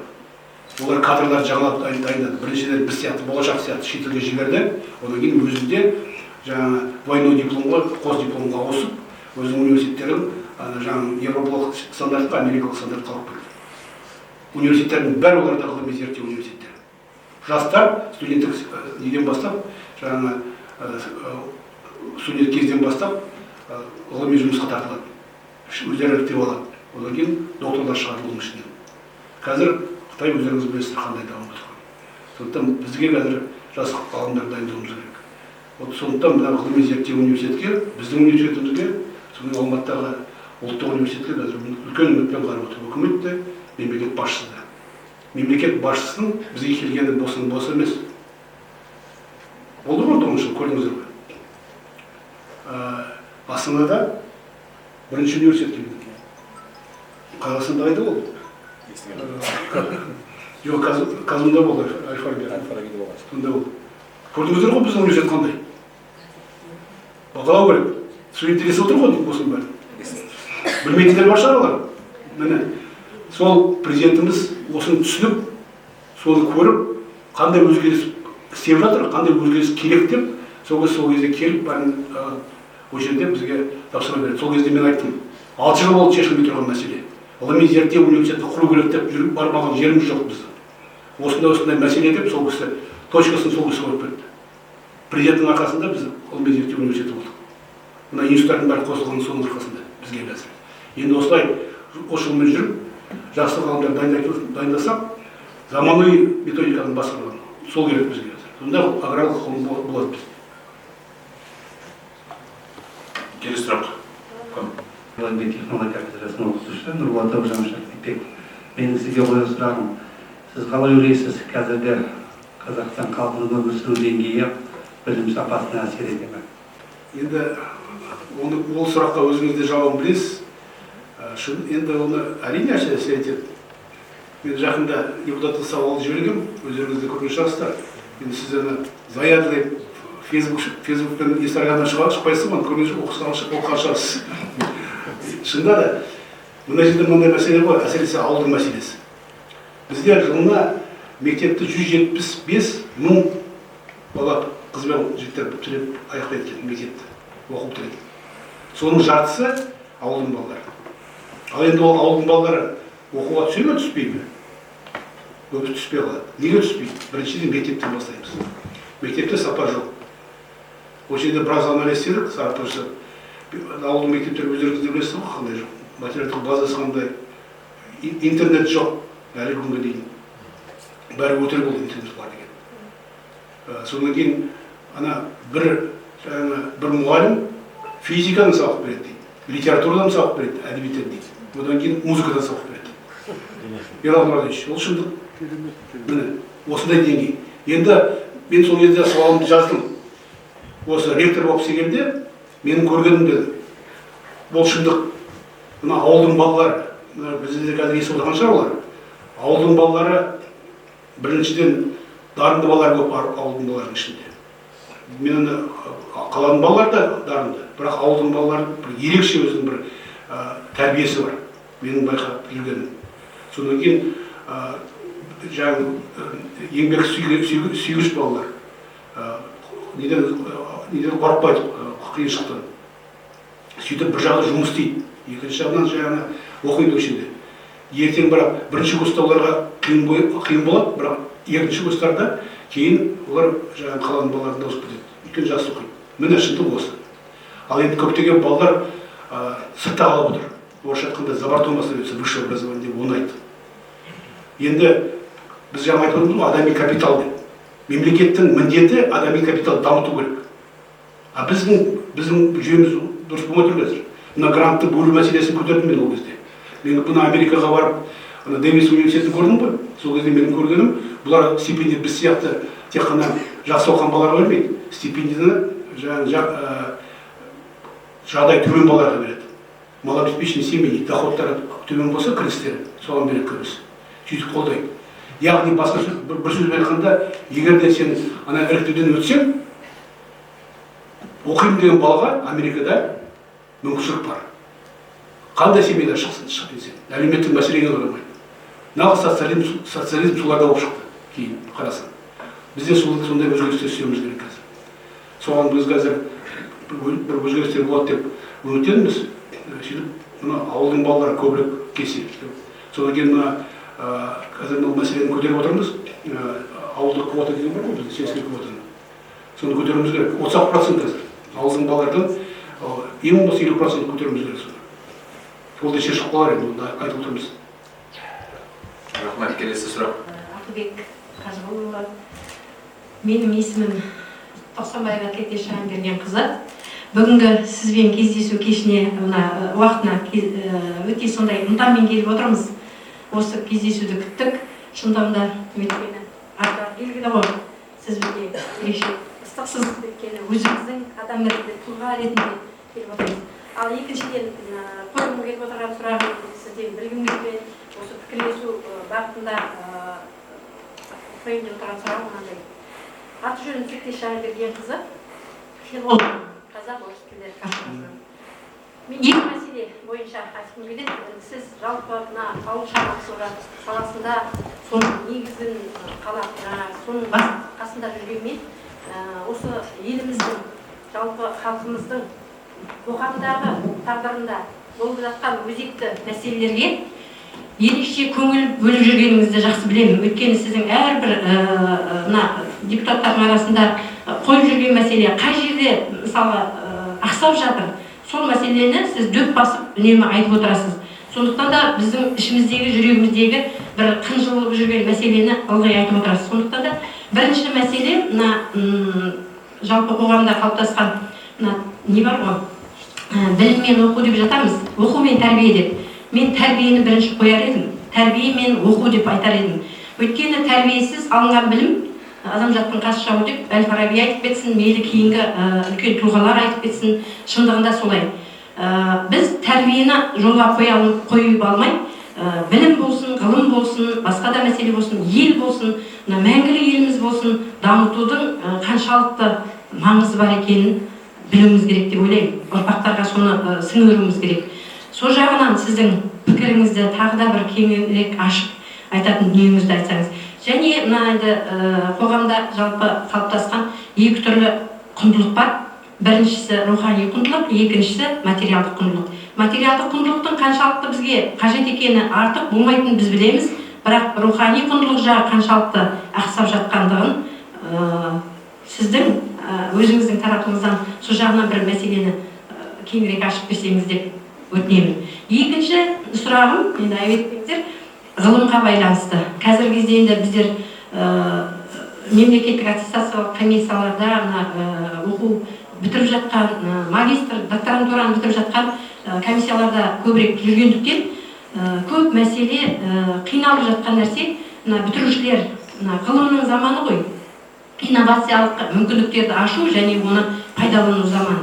Олар кадрлар жаңалап дайындады. Біріншіден біз сияқты, болашақ сияқты шетелге жіберді. Одан кейін өзінде жаңа двойной дипломға, қос дипломға ауысып, өзінің университеттерін жаңа европалық стандартқа, америкалық стандартқа алып келді. Университеттердің бәрі оларда ғылыми зерттеу университеттері. Жастар студенттік неден бастап, жаңа студент кезден бастап ғылыми жұмысқа тартылады. Өздері іріктеп алады. Одан кейін докторлар шығады оның ішінен. Қазір Қытай өздеріңіз білесіздер қандай дамып жатқан. Сондықтан бізге қазір жас ғалымдар дайындауымыз керек. Сондықтан мына ғылыми зерттеу университетке, біздің университетімізге, сонымен Алматыдағы ұлттық университетке қазір үлкен үмітпен қарап отыр. Үкімет те, мемлекет басшысы да. Мемлекет басшысының бізге келгені бос емес. Болды ғой 9 жыл, көрдіңіздер ғой. Астанада бірінші университет келген. Қазақстанда қайда болды? Жоқ, Казанда болды, Аль-Фарабиде болды. Сонда болды. Көрдіңіздер ғой біздің университет қандай? Бағалау керек. Студенттер естіп отыр ғой дейік осының бәрін. Білмейтіндер бар шығар олар. Міне, сол президентіміз осыны түсініп, соны көріп, қандай өзгеріс істеп жатыр, қандай өзгеріс керек деп, сол кезде келіп, ол жерде бізге тапсырма береді. Сол кезде мен айттым, 6 жыл болды шешілмей тұрған мәселе. Ғылыми зерттеу университеті құру керек деп жүріп бармаған жеріміз жоқ біздің. Осындай мәселе деп сол кісі точкасын сол кісі қойып берді. Президенттің арқасында біз ғылыми зерттеу университеті болдық. Мына институттардың бәрі қосылған соның арқасында бізге қазір. Енді осылай осы жолмен жүріп, жақсы ғалымдар дайындасақ, заманауи методиканың басқарған. Сол керек бізге қазір. Сонда аграрлық ғылым болады біз. Келесі сұрақ. Ғылыми технология кафедрасының оқытушысы Нұрболат Абжаншақбек. Менің сізге қояр сұрағым, сіз қалай ойлайсыз, қазіргі Қазақстан халқының өмір сүру деңгейі білім сапасына әсер ете ме? Енді ол сұраққа өзіңіз де жауабын білесіз. Енді оны әрине әсер етеді. Мен жақында депутаттық сауал жібергем, өздеріңізді көрген шығарсыздар. Енді сіздерді заядлай Фейсбуктен Инстаграмнан шықпайсыз ба, көрген оқыған шығарсыз. Шында да, мына жерде мынандай мәселе ғой, әсіресе ауылдың мәселесі. Бізде жылына мектепті 175 мың бала, қыз бен жігіттер бітіріп аяқтайды екен мектепті, оқып бітіреді. Соның жартысы ауылдың балалары. Ал енді ол ауылдың балалары оқуға түсе ме, түспей ме? Көбісі түспей қалады. Неге түспейді? Біріншіден мектептен бастаймыз. Мектепте сапа жоқ. Осы жерде біраз анализ істедік, сараптаушы. Ауылдың мектептері өздеріңізде білесіз ғой, қандай жоқ. Материалдық базасы қандай. Интернет жоқ әлі күнге дейін. Бәрі өтірік болды интернет бар деген. Содан кейін ана бір мұғалім физикадан сабақ береді дейді, литературадан сабақ береді, әдебиеттен дейді. Одан кейін музыкадан сабақ береді. Ералы Мұратович, ол шындық. Міне, осындай деңгей. Енді мен сол кезде сауалымды жаздым. Осы ректор болып істегенде менің көргенім дедім. Бұл шындық. Мына ауылдың балалары, бізде қазір естіп отырған шығар олар. Ауылдың балалары біріншіден дарынды балалар көп ауылдың балаларының ішінде. Мен қаланың балалары да дарынды, бірақ ауылдың балалары бір ерекше өзінің бір тәрбиесі бар. Менің байқап жүргенім. Содан кейін жаңағы еңбек сүйгіш балалар. Неден қорықпайды қиыншылықтан. Сөйтіп бір жағы жұмыс істейді, екінші жағынан жаңағы оқиды өшеді. Ертең бірақ бірінші курста оларға қиын болады, бірақ екінші курстарда кейін олар жаңағы қаланың балаларында өсіп кетеді. Өйткені жақсы оқиды. Міне шындық осы. Ал енді көптеген балалар сыртта қалып отыр. Орысша айтқанда забортом остается высшее образование деп оны айтты. Енді біз жаңа айтып отырмыз ғой, адами капитал деп. Мемлекеттің міндеті адами капитал дамыту керек. А біздің жүйеміз дұрыс болмай тұр қазір. Мына грантты бөлу мәселесін көтердім мен ол кезде. Мен бұны Америкаға барып, Дэвис университетін көрдім ғой. Сол кезде менің көргенім, бұлар стипендия біз сияқты тек қана жақсы оқыған балаларға бермейді. Стипендияны жағдай төмен балаларға береді. Малообеспеченный семьи, доходтары төмен болса, кірістері соған береді көбісі. Сөйтіп қолдайды. Яғни басқа бір сөзбен айтқанда, егер де сен ана іріктеуден өтсең, оқимын деген балаға Америкада мүмкіншілік бар. Қандай семейден шығып сен? Әлеуметтік мәселеге қарамайды. Нағыз социализм соларда болып шықты. Кейін қарасаң. Бізде сондай өзгерістер істеуіміз керек қазір. Соған біз қазір бір өзгерістер болады деп үміттенеміз. Сөйтіп мына ауылдың балалары көбірек келсе. Содан кейін мына қазір бұл мәселені көтеріп отырмыз. Ауылдық квота деген бар ғой бізде, сельский квотаны. Соны көтеруіміз керек. 30% қазір. Ауылдың балалардан ең болмаса 50% көтеруіміз керек соны. Ол да шешіп қалар енді, онда айтып отырмыз. Рахмет, келесі сұрақ. Ақылбек Қажығұлова. Менің есімім Тоқсанбаева Кете Шағанберген қызы. Бүгінгі сізбен кездесу кешіне уақытына өте сондай ынтамен келіп отырмыз. Осы кездесуді күттік. Шындығында өйткені ата белгілі ғой. Сіз бізге ерекше ыстықсыз өйткені өзіңіздің адам ретінде тұлға ретінде келіп отырмыз. Ал екіншіден қойғым келіп отырған сұрағым сізден білгіңіз бен осы пікірлесу бағытында қойып отырған сұрағым мынандай. Аты жөнім Кете Шағанберген қызы, филолог, қазақ орыс тілдері кафедрасынан. Мен екі мәселе бойынша айтқым келеді. Сіз жалпы мына ауыл шаруашылығы саласында соның негізін қалап, соның қасында жүргенмен осы еліміздің, жалпы халқымыздың қоғамдағы тағдырында болып жатқан өзекті мәселелерге ерекше көңіл бөліп жүргеніңізді жақсы білемін. Өйткені сіздің әрбір депутаттардың арасында қойып жүрген мәселе қай жерде мысалы ақсап жатыр, сол мәселені сіз дөп басып үнемі айтып отырасыз. Сондықтан да біздің ішіміздегі, жүрегіміздегі бір қынжылып жүрген мәселені ылғи айтып отырасыз. Сондықтан да бірінші мәселе жалпы қоғамда қалыптасқан не бар ғой? Білім мен оқу деп жатамыз, оқу мен тәрбие деп. Мен тәрбиені бірінші қояр едім, тәрбие мен оқу деп айтар едім. Өйткені тәрбиесіз алынған білім адамзаттың қас жауы деп Әл-Фараби айтып кетсін, мейлі кейінгі үлкен тұлғалар айтып кетсін, шындығында солай. Біз тәрбиені жолға қойып алмай, білім болсын, ғылым болсын, басқа да мәселе болсын, ел болсын, мәңгілік еліміз болсын, дамытудың қаншалықты маңызы бар екенін білуіміз керек деп ойлаймын. Ұрпақтарға соны сіңіруіміз керек. Сол жағынан сіздің пікіріңізді тағы да бір кеңірек ашып айтатын дүниеңізді айтсаңыз. Және қоғамда жалпы қалыптасқан екі түрлі құндылық бар. Біріншісі рухани құндылық, екіншісі материалдық құндылық. Материалдық құндылықтың қаншалықты бізге қажет екені артық болмайтынын біз білеміз, бірақ рухани құндылық жағы қаншалықты ақсап жатқандығын сіздің өзіңіздің тарапыңыздан сол жағынан бір мәселені кеңірек ашып берсеңіз деп өтінемін. Екінші сұрағым, енді айып етпеңіздер, ғылымға байланысты. Қазіргі кезде енді біздер мемлекеттік аттестациялық комиссияларда мына оқу бітіріп жатқан магистр, докторантураны бітіріп жатқан комиссияларда көбірек жүргендіктен көп мәселе қиналып жатқан нәрсе мына бітірушілер, мына ғылымның заманы ғой, инновациялық мүмкіндіктерді ашу және оны пайдалану заманы.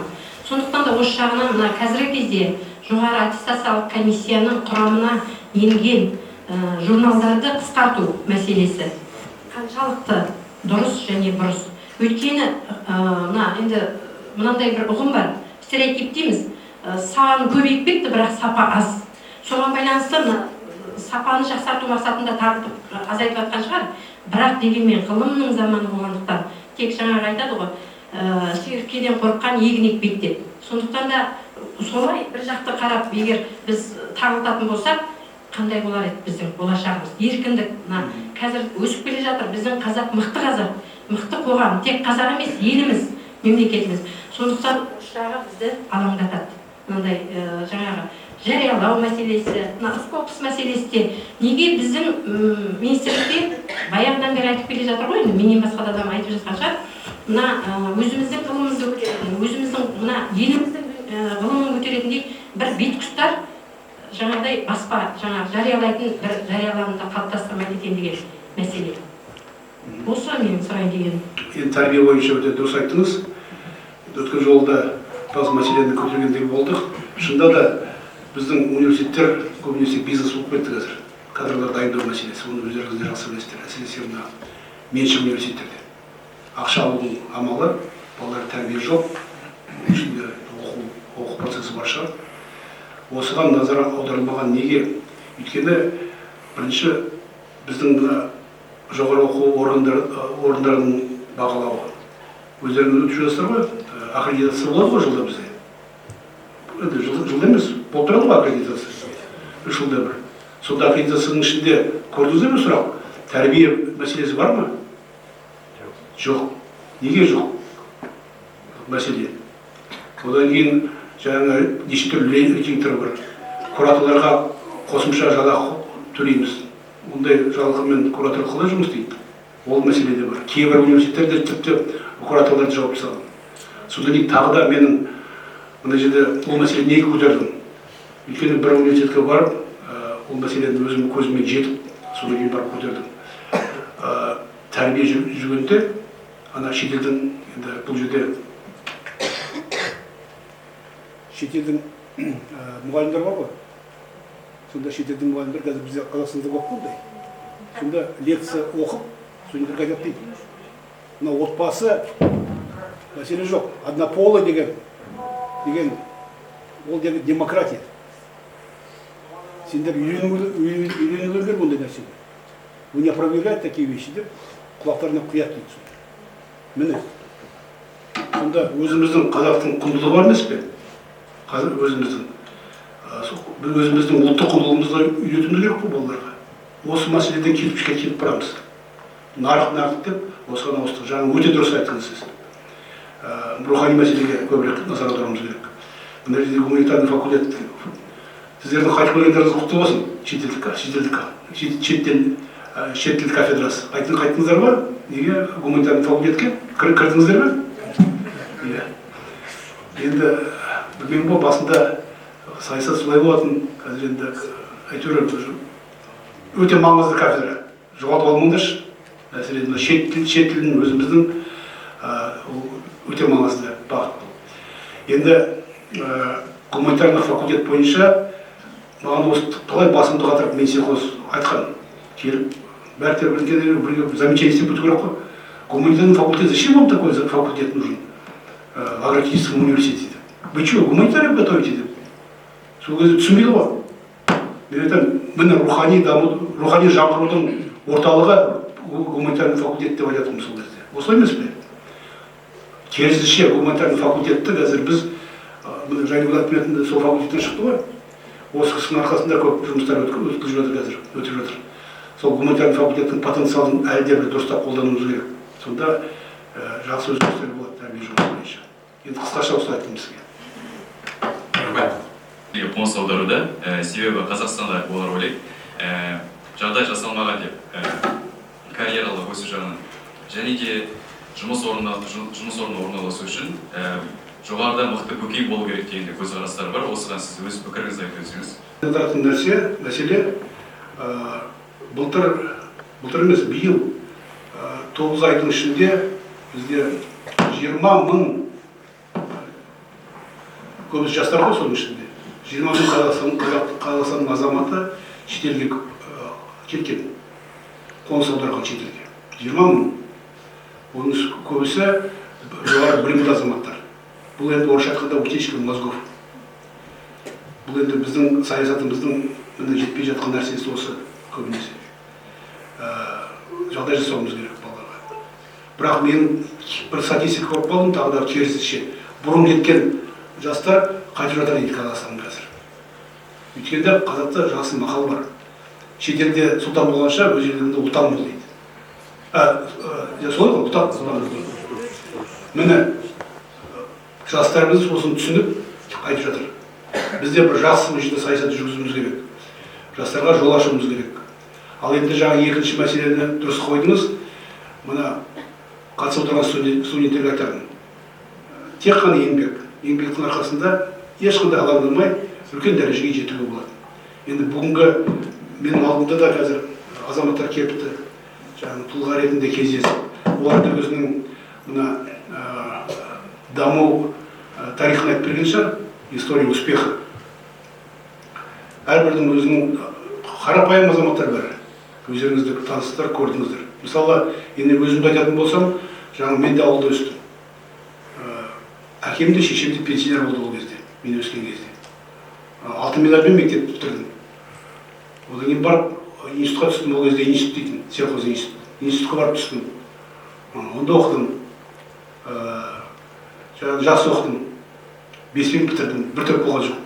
Сондықтан да осы жағынан мына қазіргі кезде жоғары аттестациялық комиссияның құрамына енген журналдарды қысқарту мәселесі қаншалықты дұрыс және бұрыс. Өйткені мына енді мынандай бір ұғым бар, стереотип дейміз, саны көбейіп кетті, бірақ сапа аз. Соған байланысты сапаны жақсарту мақсатында тартып азайтып жатқан шығар, бірақ дегенмен ғылымның заманы болғандықтан тек жаңағы айтады ғой, шегірткеден қорыққан егін екпейді деп. Сондықтан да солай бір жақты қарап, егер біз тағылтатын болсақ, қандай болар еді біздің болашағымыз? Еркіндік, қазір өсіп келе жатыр біздің қазақ, мықты қоғам, тек қазақ емес, еліміз, мемлекетіміз. Сондықтан шағы бізді алаңдатады. Мынандай жаңағы жариялау мәселесі, скопус мәселесі де неге біздің министрлікте баяғыдан бері айтып келе жатыр ғой, менен басқа да адам айтып жатқан шығар. Мына өзіміздің ғылымымызды көтеретін, өзіміздің мына еліміздің ғылымын көтеретіндей бір бетқұстар жаңағыдай баспа, жаңағы жариялайтын бір жарияланымды қалыптастырмайды екен деген мәселе. Осы менің сұрайын дегенім. Енді тәрбие бойынша өте дұрыс айттыңыз. Өткен жолда біраз мәселені көтергендей болдық. Шынында да біздің университеттер көбінесе бизнес болып кетті қазір. Кадрлар дайындау мәселесі, оны өздеріңіз де жақсы білесіздер. Әсіресе мына меншік университеттерде. Ақша алудың амалы, балалар тәрбие жоқ, ішінде оқу процесі бар шығар. Осыған назар аударылмаған неге? Өйткені бірінші біздің жоғары оқу орындарының бағалауы. Өздеріңіз өтіп жатсыздар ғой, аккредитация болады ғой жылда бізде. Жылда емес, болып тұрады ғой аккредитация. 3 жылда бір. Сонда аккредитацияның ішінде көрдіңіздер ме сұрақ? Тәрбие мәселесі бар ма? Жоқ. Неге жоқ? Мәселе. Одан кейін жаңа неше түрлі рейтингтер бар. Кураторларға қосымша жалақы төлейміз. Ондай жалақымен куратор қалай жұмыс істейді? Ол мәселе де бар. Кейбір университеттерде тіпті кураторларды жауап салған. Содан кейін тағы да менің мына жерде ол мәселені неге көтердім? Өйткені бір университетке барып, ол мәселені өзім көзіме жетіп, содан кейін барып көтердім. Тәрбие жүргенде ана шетелдің, енді бұл жерде шетелдің мұғалімдер бар ғой. Сонда шетелдің мұғалімдер қазір бізде Қазақстанда көп қондай. Сонда лекция оқып, студенттер қайтады дейді. Мына отбасы мәселе жоқ. Однополый деген ол деген демократия. Сендер үйреніңдер бұндай нәрсені. Вы не опровергать такие вещи деп құлақтарына құяд дейді. Міне. Сонда өзіміздің қазақтың құндылығы бар емес пе? Қазір өзіміздің ұлттық құндылығымызды үйретуіміз керек қой балаларға. Осы мәселеден кетіп барамыз. Нарық деп осыған ауыстық. Жаңа өте дұрыс айттыңыз сіз. Рухани мәселеге көбірек назар аударуымыз керек. Мына жерде гуманитарный факультет. Сіздердің қайтып келгендеріңіз құтты болсын. Шет тіл кафедрасы. Қайттыңыздар ба? Неге гуманитарный факультетке кірдіңіздер ме? Иә. Енді білмеймін ғой, басында саясат солай болатын, қазір енді әйтеуір өте маңызды кафедра. Жоғалтып алмаңдаршы. Мәселен, шет тілінің өзіміздің өте маңызды бағыт бұл. Енді гуманитарный факультет бойынша маған осы талай басымды қатырып мен сихоз айтқан. Келіп, бәрі бірге замечание істеп өту керек қой. Гуманитарный факультет, зачем вам такой факультет нужен? В агротехническом университете. Вы что, гуманитариев готовите деп? Сол кезде түсінбейді ғой. Мен айтамын, міне рухани жаңғырудың орталығы гуманитарный факультет деп айтатынмын сол кезде. Осылай емес пе? Керісінше гуманитарный факультетті қазір біз Жайнагүл Ахметовна сол факультеттен шықты ғой. Осы кісінің арқасында көп жұмыстар өткізіп жатыр қазір, өтіп жатыр. Сол гуманитарный факультеттің потенциалын әлі де бір дұрыстап қолдануымыз керек. Сонда жақсы өзгерістер болады тәрбие жұмысы бойынша. Енді қысқаша осылай айттым сізге. Қоныс аударуда себебі Қазақстанда олар ойлайды, жағдай жасалмаған деп карьералық өсу жағынан. және де жұмыс орнына орналасу үшін жоғарыда мықты көкей болу керек деген көзқарастар бар. Осыған сіз өз пікіріңізді айтып өтсеңіз. Айтатын мәселе былтыр емес, биыл 9 айдың ішінде бізде 20 мың, көбісі жастар ғой соның ішінде, 20 мың Қазақстанның азаматы шетелге кеткен, қоныс аударған шетелге. 20 мың. Оның көбісі жоғары білімді азаматтар. Бұл енді орысша айтқанда утечка мозгов. Бұл енді біздің саясатымыздың жетпей жатқан нәрсесі осы көбінесе. Жағдай жасауымыз керек балаларға. Бірақ мен бір статистика көріп қалдым, тағы да керісінше. Бұрын кеткен жастар қайтып жатыр дейді Қазақстан қазір. Өйткенде қазақта жақсы мақал бар. Шетелде сұлтан болғанша өз еліңде ұлтан бол дейді. Солай ғой, ұлтан. Міне, жастарымыз осыны түсініп қайтып жатыр. Бізде бір жақсы көшеде саясат жүргізуіміз керек. Жастарға жол ашуымыз керек. Ал енді жаңа екінші мәселені дұрыс қойдыңыз. Мына қатысып отырған студенттерге айтамын. Тек қана еңбектің арқасында ешқандай алаңдамай үлкен дәрежеге жетуге болады. Енді бүгінгі менің алдымда да қазір азаматтар келіпті. Жаңағы тұлға ретінде кездесіп, олар да өзінің мына даму тарихын айтып берген шығар, история успеха. Әрбірдің өзінің қарапайым азаматтар бар. Өздеріңізді таныстар, көрдіңіздер. Мысалы, енді өзімді айтатын болсам, жаңа мен де ауылда өстім. Әкем де шешем де пенсионер болды ол кезде, мен өскен кезде. 6 медальмен мектеп бітірдім. Одан кейін барып институтқа түстім, ол кезде институт дейтін, сельхоз институт. Институтқа барып түстім. Онда оқыдым. Жақсы оқыдым. 5-мен бітірдім, бір төп болған жоқ.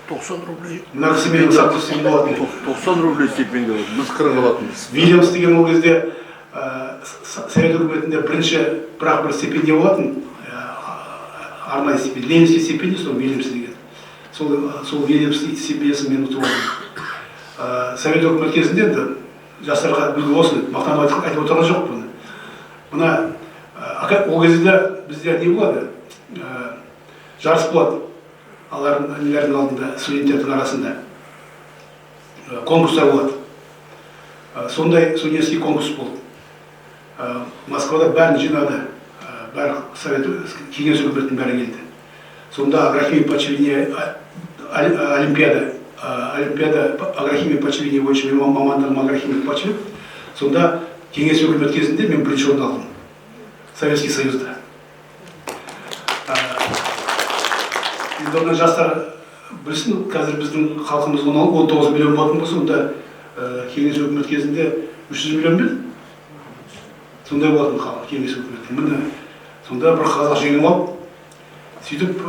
90 рублей. Мына кісі менің стипендиям болатын. 90 рублей стипендия болатын. Біз 40 алатынбыз. Вильямс деген ол кезде Совет үкіметінде бірақ бір стипендия болатын. Арнайы стипендия. Ленинский стипендия, сол Вильямс деген. Сол Вильямс стипендиясын мен ұтып алдым. Совет үкімет кезінде енді жастарға бүлгі болсын, мақтанып айтып отырған жоқ бұны. Мына ол кезде бізде не болады? Жарыс болады. Алардың алдында, студенттердің арасында конкурстар болады. Сондай студенческий конкурс болды. Москвада бәрін жинады. Бәрі совет кеңес үкіметтің бәрі келді. Сонда агрохимия почвения олимпиада агрохимия почвения бойынша мамандығым агрохимия почве. Сонда кеңес үкімет кезінде мен бірінші орын алдым. Советский Союзда. Енді онда жастар білсін, қазір біздің халқымыз 19 миллион болатын болса, онда кеңес үкімет кезінде 300 миллион бел. Сондай болатын халық кеңес үкіметі. Міне, сонда бір қазақ жеңіп алып, сөйтіп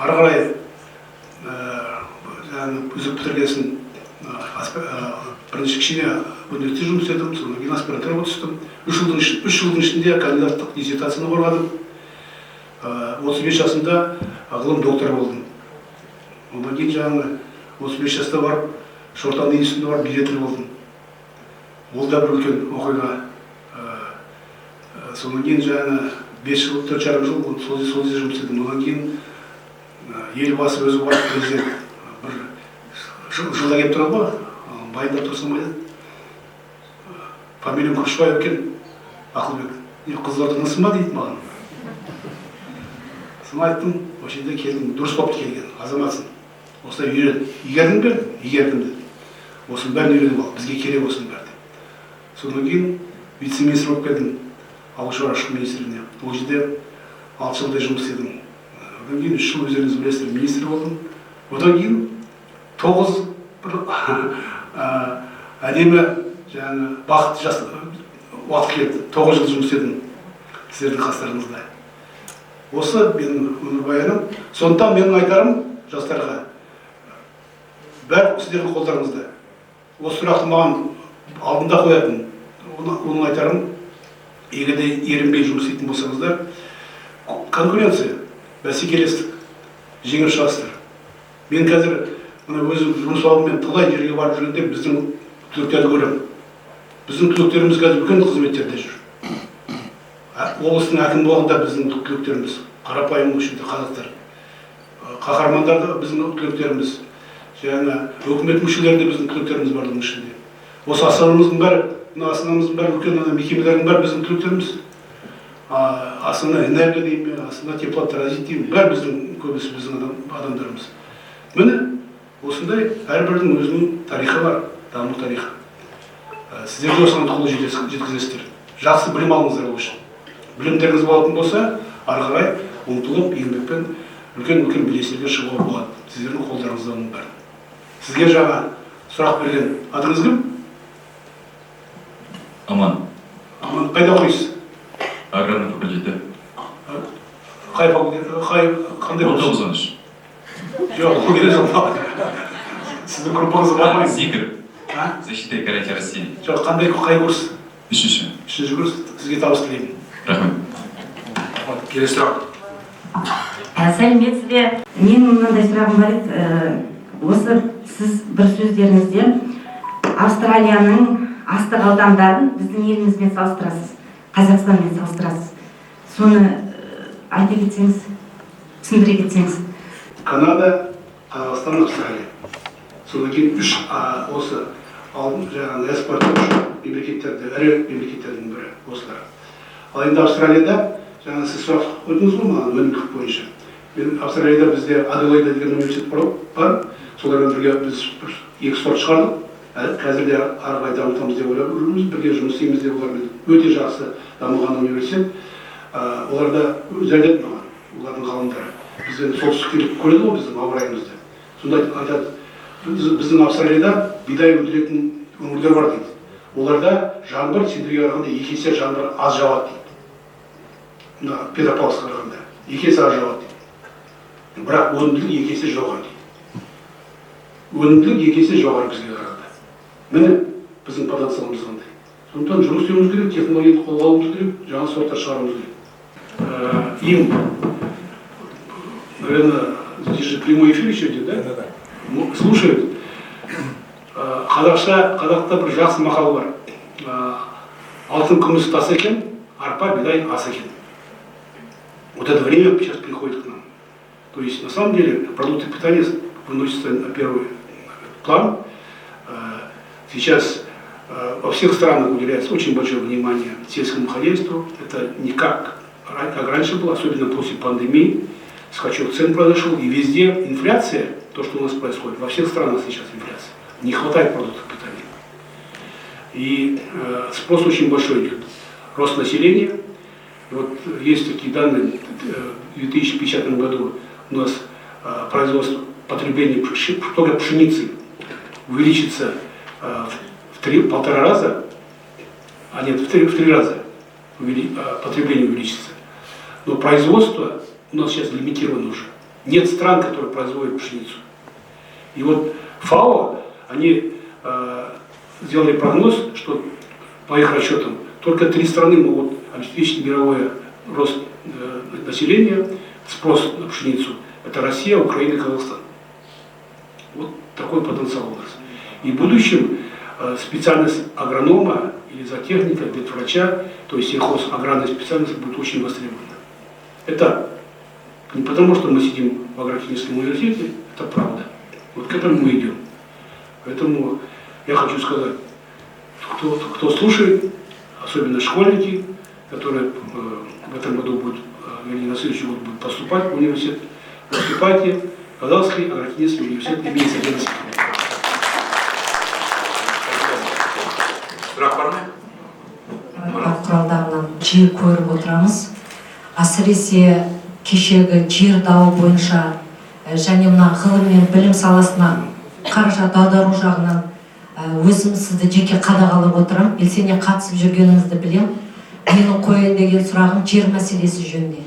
ары қарай үзіп бітіргесін бірінші кішкене университетте жұмыс істедім, содан кейін аспирантураға түстім. 3 жылдың ішінде кандидаттық диссертацияны қорғадым. 35 жасында ғылым докторы болдым. Одан кейін жаңағы 35 жаста барып, Шортанды институтына барып директор болдым. Ол да бір үлкен оқиға. Содан кейін жаңағы 5 жыл, 4,5 жыл сол жерде жұмыс істедім. Одан кейін елбасы өзі барып президент бір жылда келіп тұрады ғой, баяндап тұрсам айтады. Фамилиям Күрішбаев екен, Ақылбек. Қызылордадан ма дейді маған. Соны айттым, осы жерде келдің, дұрыс болып келген, азаматсың. Осылай үйрен. Игердің бе? Игердім деді. Осының бәрін үйреніп ал, бізге керек осының бәрі. Содан кейін вице-министр болып келдім, ауыл шаруашылық министріне. Ол жерде 6 жылдай жұмыс істедім. Одан кейін 3 жыл өздеріңіз білесіздер, министр болдым. Одан кейін 9 әдемі бақытты уақыт келді. 9 жыл жұмыс істедім сіздердің қастарыңызда. Осы менің өмірбаяным. Сондықтан менің айтарым жастарға, бәрі сіздердің қолдарыңызда. Осы сұрақты маған алдында қоятын. Оның айтарым, егер де ерінбей жұмыс істейтін болсаңыздар, конкуренция, бәсекелестік, жеңіп шығасыздар. Мен қазір өзім жұмыс бабымен талай жерге барып жүргенде біздің түлектерді көремін. Біздің түлектеріміз қазір үлкен қызметтерде жүр. облыстың әкімі болғанда біздің түлектеріміз, қарапайым ішінде қазақтар, қаһармандар да біздің түлектеріміз, жаңа өкімет мүшелері де біздің түлектеріміз бардың ішінде. Осы астанамыздың бәрі, астанамыздың бәрі, үлкен мекемелердің бәрі біздің түлектеріміз. Астана энергия деймін, Астана теплотранзит деймін, бәрі біздің көбісі біздің адамдарымыз. Міне осындай әрбірдің өзінің тарихы бар, даму тарихы. Сіздер де осыған қол жеткізесіздер. Жақсы білім алыңыздар ол үшін. Білімдеріңіз болатын болса, ары қарай ұмтылып, еңбекпен үлкен белестерге шығуға болады. Сіздердің қолдарыңызда оның бәрі. Сізге жаңа сұрақ берген атыңыз кім? Аман. Аман, қайда оқисыз? Аграрный факультеті. Қай факультет, қандай курс? 93. Жоқ, ол керек жоқ. Сіздің группаңызға бармаймын. Зикр. Защита и гарантия растений. Жоқ, қай курс? Үшінші курс. Сізге табыс тілеймін. Рахмет. Келесі сұрақ. Сәлеметсіз бе? Менің мынандай сұрағым бар еді. Осы сіз бір сөздеріңізде Австралияның астық аудандарын біздің елімізбен салыстырасыз, Қазақстанмен салыстырасыз. Соны айта кетсеңіз, түсіндіре кетсеңіз. Канада, Қазақстан, Австралия. Содан кейін үш осы жаңағы экспорттаушы мемлекеттерді, ірі мемлекеттердің бірі осылар. Ал енді Австралияда, жаңа сіз сұрақ қойдыңыз ғой маған өнімділік бойынша. Австралияда бізде Аделаида деген университет бар. Солармен бірге біз 2 сорт шығардық. Қазір де ары қарай дамытамыз деп ойлап жүрміз, бірге жұмыс істейміз деп олармен. Өте жақсы дамыған университет. Оларда өзі айтады маған, олардың ғалымдары. Бізден солтүстікке көреді ғой біздің ауа райымызды. Сонда айтады, біздің Австралияда бидай өндіретін өңірлер бар дейді. Оларда жаңбыр сендерге қарағанда 2 есе жаңбыр аз жауады дейді. Мына Петропавловскқа қарағанда 2 есе аз жауады дейді. Бірақ өнімділік 2 есе жоғары дейді. Өнімділік 2 есе жоғары бізге қарағанда. Міне біздің потенциалымыз қандай. Сондықтан жұмыс істеуіміз керек, технологияны қолға алуымыз керек, жаңа сорттар шығаруымыз керек. Им, наверное, здесь же прямой эфир еще идет, да? Да. Слушают. Қазақта бір жақсы мақал бар. Алтын күміс тас екен, арпа бидай ас екен. Вот это время сейчас приходит к нам. То есть на самом деле продукты питания выносятся на первый план. Сейчас во всех странах уделяется очень большое внимание сельскому хозяйству. Это не как раньше было, особенно после пандемии. Скачок цен произошел, и везде инфляция, то, что у нас происходит, во всех странах сейчас инфляция. Не хватает продуктов питания. И спрос очень большой идет. Рост населения. Вот есть такие данные, в 2050 году у нас производство, потребление только пшеницы увеличится в 1,5 раза, а нет, в 3 раза потребление увеличится. Но производство у нас сейчас лимитировано уже. Нет стран, которые производят пшеницу. И вот ФАО, они сделали прогноз, что по их расчетам только 3 страны могут обеспечить мировой рост населения, спрос на пшеницу. Это Россия, Украина и Казахстан. Вот такой потенциал у нас. И в будущем специальность агронома или зоотехника, ветврача, то есть сельхозаграрная специальность будет очень востребована. Это не потому, что мы сидим в агротехническом университете, это правда. Вот к этому мы идем. Поэтому я хочу сказать, кто слушает, особенно школьники, которые в этом году будут, или на следующий год будут поступать в университет, поступайте в Казахский агротехнический университет имени Сергея Насипова. Сұрақ бар ма? Құралдарынан жиі көріп отырамыз. Әсіресе кешегі жер дауы бойынша және мына ғылым мен білім саласына қаражат аудару жағынан өзім сізді жеке қадағалап отырамын. Белсене қатысып жүргеніңізді білем. Менің қойайын деген сұрағым жер мәселесі жөнінде.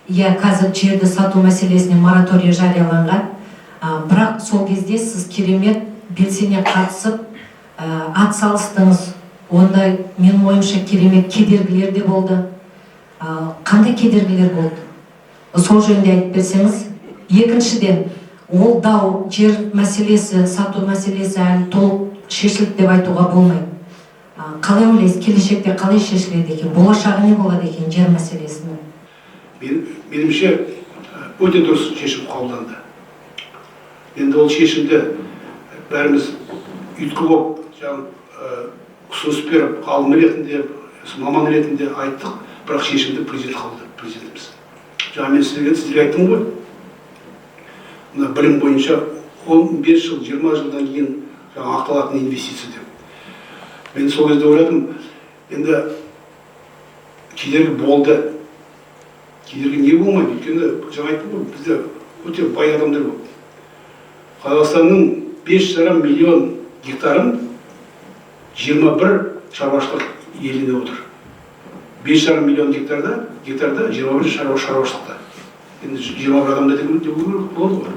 Иә, қазір жерді сату мәселесіне мораторий жарияланған. Бірақ сол кезде сіз керемет белсене қатысып атсалыстыңыз. Ондай менің ойымша керемет кедергілер де болды. Қандай кедергілер болды? Сол жөнінде айтып берсеңіз. Екіншіден, ол дау, жер мәселесі, сату мәселесі әлі толық шешілді деп айтуға болмайды. қалай ойлайсыз, келешекте қалай шешіледі екен, болашағы не болады екен жер мәселесінің? Меніңше өте дұрыс шешім қабылданды. Енді ол шешімді бәріміз ұйытқы болып, ұсыныс беріп, ғалым ретінде, маман ретінде айттық, бірақ шешімді президент қабылдады, президентіміз. Жаңа мен сіздерге айттым ғой, мына білім бойынша 15 жыл, 20 жылдан кейін ақталатын инвестиция деп. Мен сол кезде ойладым, енді кедергі болды. Кедергі не болмайды? Өйткені жаңа айттым ғой, бізде өте бай адамдар болды. Қазақстанның 5,5 миллион гектарын 21 шаруашылық иеленіп отыр. 5,5 миллион гектарда 21 шаруашылықта. Енді 21 адамда деп болады ғой.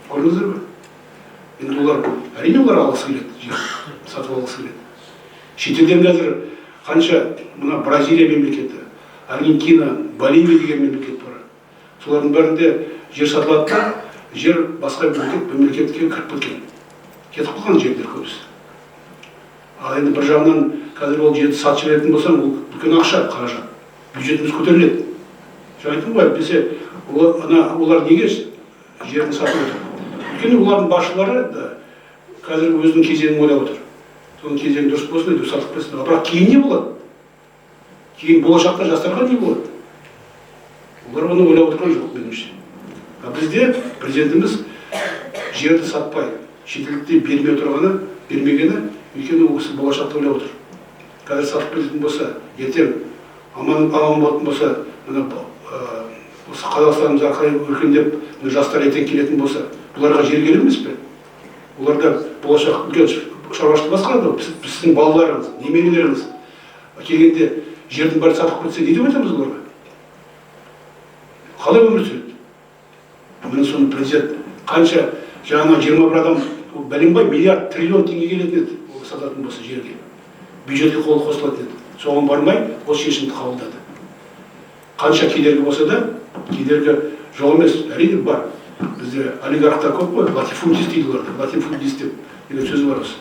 Көрдіңіздер ғой? Енді олар, әрине олар алғысы келеді, сатып алғысы келеді. Шетелден қазір қанша мына Бразилия мемлекеті, Аргентина, Боливия деген мемлекет бар. Солардың бәрінде жер сатылады да, жер басқа мемлекетке кіріп кеткен. Кетіп қалған жерлер көбісі. Ал енді бір жағынан қазір ол жерді сатып жіберетін болсам, ол үлкен ақша, қаражат. Бюджетіміз көтеріледі. Жаңа айттым ғой, әйтпесе олар неге жерін сатып отыр? Өйткені олардың басшылары қазір өзінің кезегін ойлап отыр. Соның кезегі дұрыс болсын, деп сатып кетсін. Бірақ кейін не болады? Кейін болашақта жастарға не болады? Олар оны ойлап отырған жоқ, меніңше. Бізде президентіміз жерді сатпай, шетелдікте бермегені, өйткені осы болашақта ойлап отыр. Қазір сатып кететін болса, ертең аман болатын болса, осы Қазақстанымыз арқылы өркендеп, жастар ертең келетін болса, бұларға жер керек емес пе? Оларда болашақ үлкен шаруашылық басқарады, біздің балаларымыз, немерелеріміз келгенде жердің бәрі сатып кетсе, не деп айтамыз оларға? Қалай өмір сүреді? Міне соны президент қанша жаңа 21 адам, бәленбай миллиард триллион теңге келетін еді, ол сататын болса жерге. Бюджетке қолы қосылатын еді. Соған бармай, ол шешімді қабылдады. Қанша кедергі болса да, кедергі жоқ емес, әрине бар. Бізде олигархтар көп қой, латифундист дейді оларды, латифундист деген сөз бар осы.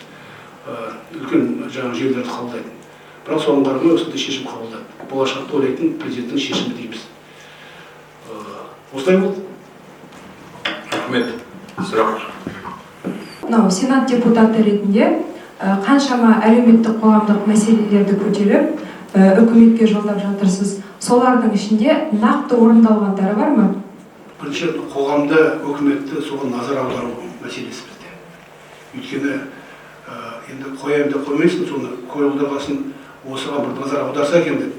Үлкен жаңа жерлерді қабылдайды. Бірақ соған қарамай осындай шешім қабылдады. Болашақты ойлайтын президенттің шешімі дейміз. Осылай болды. Рахмет. Сұрақ. Сенат депутаты ретінде қаншама әлеуметтік қоғамдық мәселелерді көтеріп, үкіметке жолдап жатырсыз. Солардың ішінде нақты орындалғандары бар ма? Бірінші қоғамда үкіметті соған назар аудару мәселесі бізде. Өйткені енді қояйын деп қоймайсың, соны қойылдағасын осыған бір назар аударса екен деп,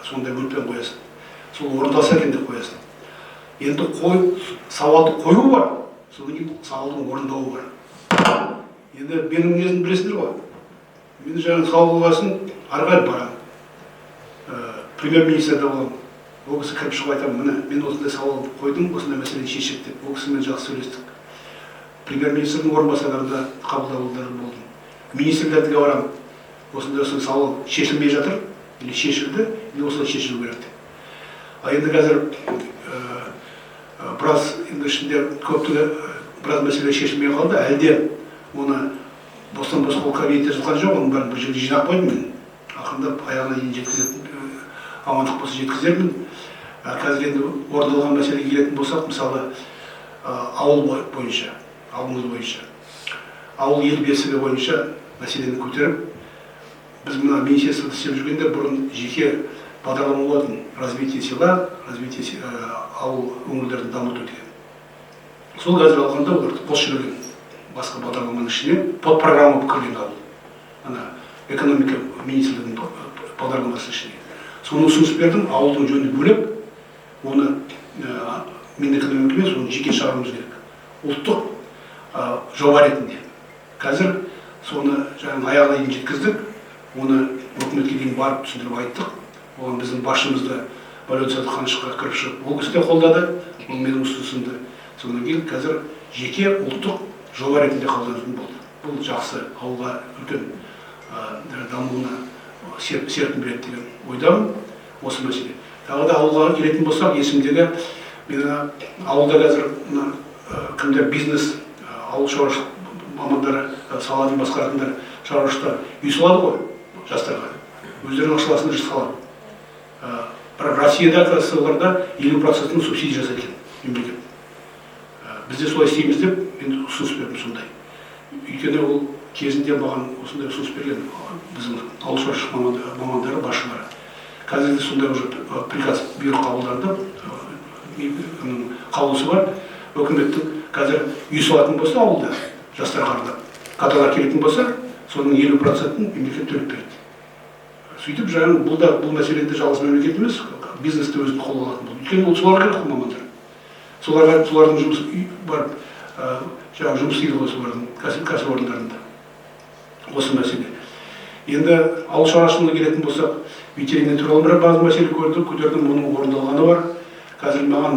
сондай мүлтпен қоясың. Сол орындалса екен деп қоясың. Енді сауалды қою бар, содан кейін сауалдың орындауы бар. Енді менің несін білесіңдер ғой. Мен жаңа сауал болғасын арғай барам. Премьер-министрді боламын. Ол кісі кіріп шығып айтамын, міне, мен осындай сауал қойдым, осындай мәселені шешіп деп. Ол кісімен жақсы сөйлестік. Премьер-министрдің орынбасарларында қабылдаулары болды. Министрлерге барамын. Осындай сауал шешілмей жатыр, или шешілді, или осылай шешілу керек деп. Енді қазір біраз ішінде көптігі біраз мәселе шешілмей қалды, әлде оны бостан-бос қол кабинетте жатқан жоқ, оның бәрін бір жерге жинап қойдым мен. Ақырындап аяғына дейін жеткізетін, амандық болса жеткізермін. Қазір енді орындалған мәселеге келетін болсақ, мысалы ауыл бойынша, ауылымыз бойынша, ауыл ел бесігі бойынша мәселені көтеріп, біз мына министрлікте істеп жүргенде бұрын жеке бағдарлама болатын, развитие села, развитие ауыл өңірлерді дамыту деген. Сол қазір алғанда оларды қосып жүрген басқа бағдарламаның ішіне подпрограмма кірген ауыл. Ана экономика министрлігінің бағдарламасының ішіне. Соны ұсыныс бердім, ауылдың жөнін бөліп, оны Минэкономика емес, оны жеке шығаруымыз керек. Ұлттық жоба ретінде. Қазір соны аяғына дейін жеткіздік, оны үкіметке дейін барып түсіндіріп айттық. Оған біздің басшымызды Болат Садықхановқа кіріп шығып, ол кісі де қолдады, ол менің ұсынысымды. Содан кейін қазір жеке ұлттық жоба ретінде қабылданатын болды. Бұл жақсы ауылға үлкен дамуына серпін береді деген ойдамын осы мәселе. Тағы да ауылға келетін болсақ, есімдегі мен ауылда қазір кімдер бизнес, ауыл шаруашылық мамандары, саланы басқаратындар шаруашылықтар үй салады ғой, жастарға. Өздерінің ақшаласын жасқа алады. Бірақ Россияда оларда 50% субсидия жасайды мемлекет. Бізде солай істейміз деп мен ұсыныс бердім сондай. Өйткені ол кезінде маған осындай ұсыныс берген біздің ауыл шаруашылық мамандары, басшылары. Қазір сондай уже приказ бұйрық қабылданды, қаулысы бар. Өкіметтің қазір үй салатын болса ауылда жастарға арнап, кадрлар келетін болса, соның 50%-ын мемлекет төлеп береді. Сөйтіп жаңағы бұл мәселеде жалғыз мемлекет емес, бизнесті өзін қолға алатын болды. Өйткені ол соларға керек мамандар. Солардың жұмысы барып, жаңағы жұмыс істейді ғой солардың кәсіпорындарында. Осы мәселе. Енді ауыл шаруашылығына келетін болсақ, ветеринария туралы бір база мәселе көтердім, оның орындалғаны бар. Қазір маған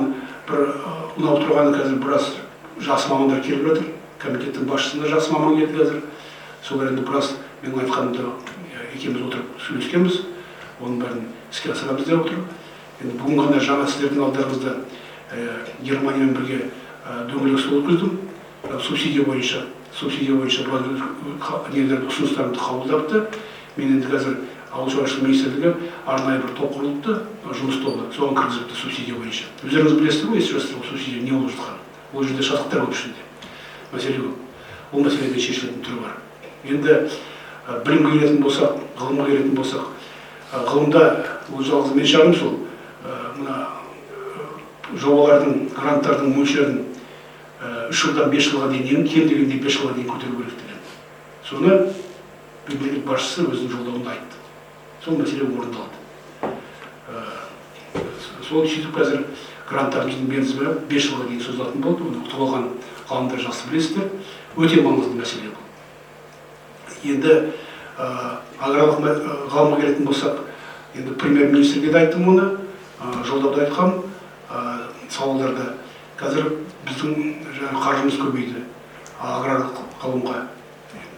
бір ұнап тұрғаны қазір біраз жақсы мамандар келіп жатыр. Комитеттің басшысында жақсы маман келді қазір. Солар енді біраз менің айтқанымда екеуміз отырып сөйлескенбіз. Оның бәрін іске асырамыз деп отырып. Енді бүгін ғана жаңа сіздердің алдарыңызда Германиямен бірге дөңгелек стол өткіздім. Субсидия бойынша ұсыныстарымды қабылдапты. Мен енді қазір ауыл шаруашылығы министрлігі арнайы бір топ құрылыпты, жұмыс тобы, соған кіргізіпті субсидия бойынша. Өздеріңіз білесіздер ғой, субсидия не болып жатқанын. Ол жерде шатықтар көп ішінде. Мәселе көп. Ол мәселеден шешілетін түрі бар. Енді білімге келетін болсақ, ғылымға келетін болсақ, ғылымда ол жалғыз мен шағым сол мына жобалардың, гранттардың мөлшерін 3 жылдан 5 жылға дейін, кем дегенде 5 жылға дейін көтеру керек деген. Соны мемлекет басшысы өзінің жолдауында айтты. Сол мәселе орындалды. Сол сөйтіп қазір гранттарымыздың мерзімі 5 жылға дейін созылатын болды. Оны ұтып алған ғалымдар жақсы білесіздер. Өте маңызды мәселе бұл. Енді аграрлық ғалымға келетін болсақ, енді премьер-министрге де айттым оны, жолдауда айтқам, сауалдарда. Қазір біздің қаржымыз көбейді аграрлық ғылымға.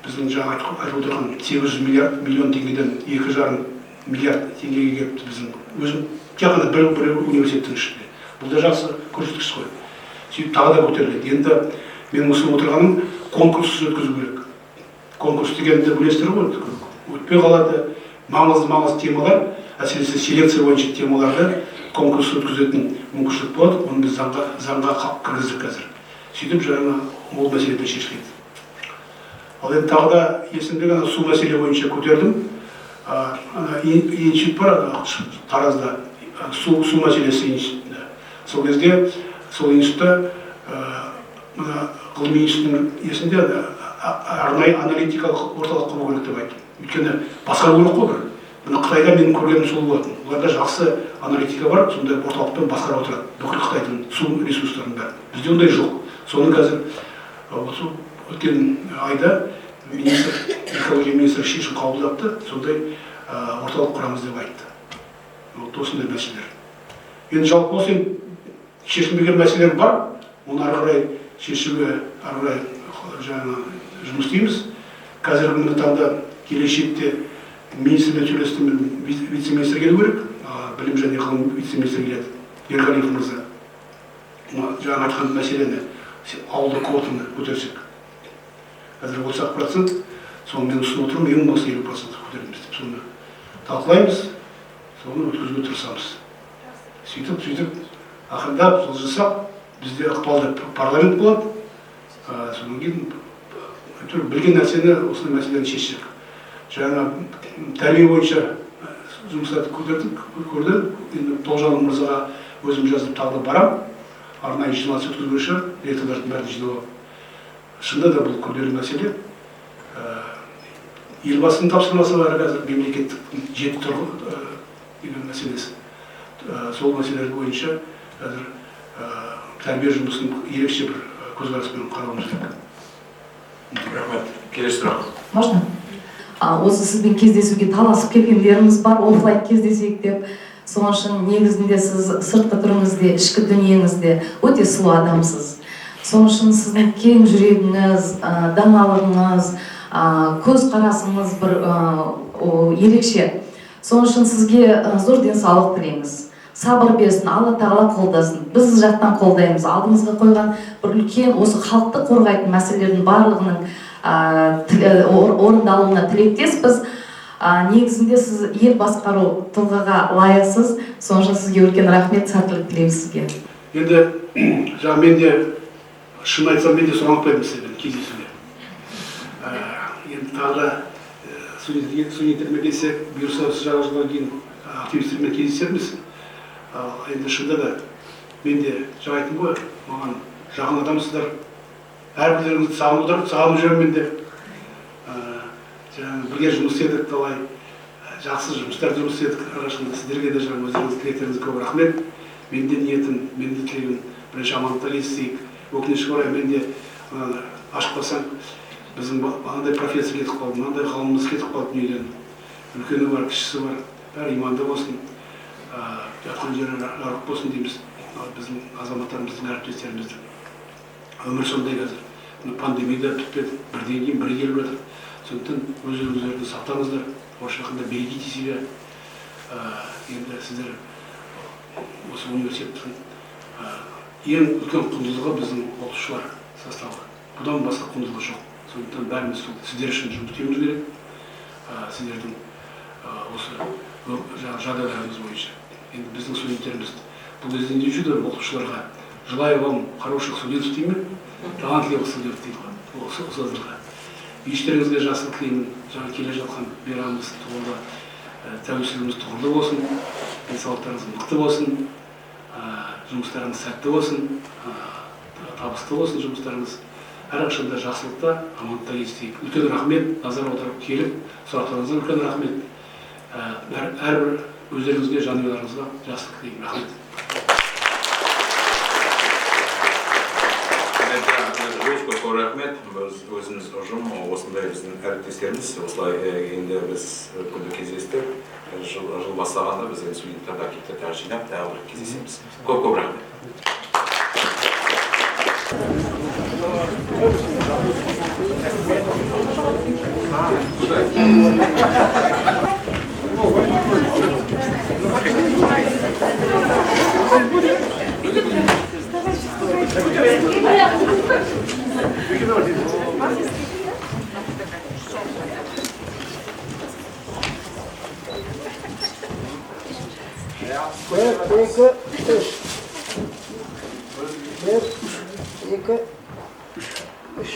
Біздің жаңа айтып отырған 800 миллион теңгеден 2,5 миллиард теңгеге келіпті біздің. Өзім тек қана бір университеттің ішінде. Бұл да жақсы көрсеткіш қой. Сөйтіп тағы да көтеріледі. Енді мен осыны отырғаным конкурссыз өткізу керек. Конкурс дегенді білесіздер ғой, өтпей қалады. Маңызды темалар, әсіресе селекция бойынша темаларды конкурс өткізетін мүмкіншілік болады. Оны біз заңға кіргіздік қазір. Сөйтіп жаңа ол мәселеден шешіледі. Ал енді тағы да есімдегі су мәселе бойынша көтердім. Институт бар Таразда, су мәселесі институтында. Сол кезде сол институтта ғылыми институттың есінде арнайы аналитикалық орталық құру керек деп айттым. Өйткені басқару керек қой бір. Мына Қытайда менің көргенім сол болатын. Оларда жақсы аналитика бар, сондай орталықпен басқарып отырады. Бүкіл Қытайдың су ресурстарының бәрі. Бізде ондай жоқ. Соны қазір өткен айда экология министрі шешім қабылдапты, сондай орталық құрамыз деп айтты. Осындай мәселелер. Енді жалпы осы шешілмеген мәселелер бар, оны ары қарай шешуге жұмыс істейміз. Қазіргі таңда келешекте министрмен сөйлестім, вице-министр келу керек, білім және ғылым вице-министр келеді, Ерғалиев мырза. Жаңа айтқан мәселені ауылдық квотаны көтерсек. Қазір 30%, соны мен ұсынып отырмын, ең болса 50% көтереміз деп. Соны талқылаймыз, соны өткізуге тырысамыз. Сөйтіп, ақырындап сол жасап, бізде ықпалды парламент болады. Содан кейін білген нәрсені осындай мәселені шешсек. Жаңа тәрбие бойынша жұмыстарды көрдім. Енді Тоғжан мырзаға өзім жазып тағы да барам. Арнайы жиналыс өткізуші, ректорлардың бәрін жиналып. Шынында да бұл күрделі мәселе. Елбасының тапсырмасы бар қазір мемлекеттік 7 деген мәселесі. Сол мәселелер бойынша қазір тәрбие жұмысын ерекше бір көзқараспен қарауымыз керек. Рахмет. Келесі сұрақ. Можно? Осы сізбен кездесуге таласып келгендеріміз бар, офлайн кездесейік деп. Соның үшін негізінде сіз сыртқы түріңізде, ішкі дүниеңізде өте сұлу адамсыз. Соның үшін сіздің кең жүрегіңіз, даналығыңыз, көзқарасыңыз бір ерекше. Соның үшін сізге зор денсаулық тілейміз. Сабыр берсін, Алла тағала қолдасын. Біз жақтан қолдаймыз. Алдымызға қойған бір үлкен осы халықты қорғайтын мәселелердің барлығының орындалуына тілектеспіз. Негізінде сіз ел басқару тұлғаға лайықсыз, сонша сізге үлкен рахмет, сәттілік тілейміз сізге. Енді жаңа мен де шын айтсам мен де сұранып па едім сізден кездесуде. Енді тағы студенттермен келсек, бұйырса жаңа жылдан кейін активистермен кездесерміз. Енді шында да мен де жаңа айттым ғой, маған жақын адамсыздар. Әрбірлеріңізді сағынып жүремін мен де. Бірге жұмыс істедік, талай жақсы жұмыстар жұмыс істедік. Арасында сіздерге де жаңа өздеріңіз тілектеріңізге көп рахмет. Мен де ниетім, мен де тілегім бірінші амандықта кездесейік. Өкінішке орай мен де ашып қалсаң, біздің мынандай профессор кетіп қалды, мынандай ғалымымыз кетіп қалды дүниеден. Үлкені бар, кішісі бар, бәрі иманды болсын, жатқан жері жарық болсын дейміз. Біздің азаматтарымыздың, әріптестеріміздің. Өмір сондай қазір. Пандемияда түптеп бірден кейін бірі келіп жатыр. Сондықтан өздеріңіздерді сақтаңыздар, осы жақында берекете себя. Енді сіздер осы университеттің ең үлкен құндылығы біздің оқытушылар составы. Бұдан басқа құндылығы жоқ. Сондықтан бәріміз сіздер үшін жұмыс істеуіміз керек. Сіздердің осы жағдайларыңыз бойынша. Енді біздің студенттеріміз бұл кезде не жүр оқытушыларға желаю вам хороших студентов деймін, талантливых студентов дейді ғой, ұстаздарға. Ештеріңізге жақсылық тілеймін, жаңа келе жатқан мейрамымыз тұғырлы, тәуелсіздігіміз тұғырлы болсын, денсаулықтарыңыз мықты болсын, жұмыстарыңыз сәтті болсын, табысты болсын жұмыстарыңыз. Әрқашанда жақсылықта, амандықта естейік. Үлкен рахмет, назар аударып келіп, сұрақтарыңызға үлкен рахмет. Әрбір өздеріңізге, жанұяларыңызға жақсылық тілеймін. Рахмет. Көп рахмет. Өзіміз ұжым, осындай біздің әріптестеріміз, осылай енді біз күнді кездестік. Жыл бастағанда біз студенттерді активтерді жинап, тағы бір кездесеміз. Көп рахмет. Bir, iki, üç.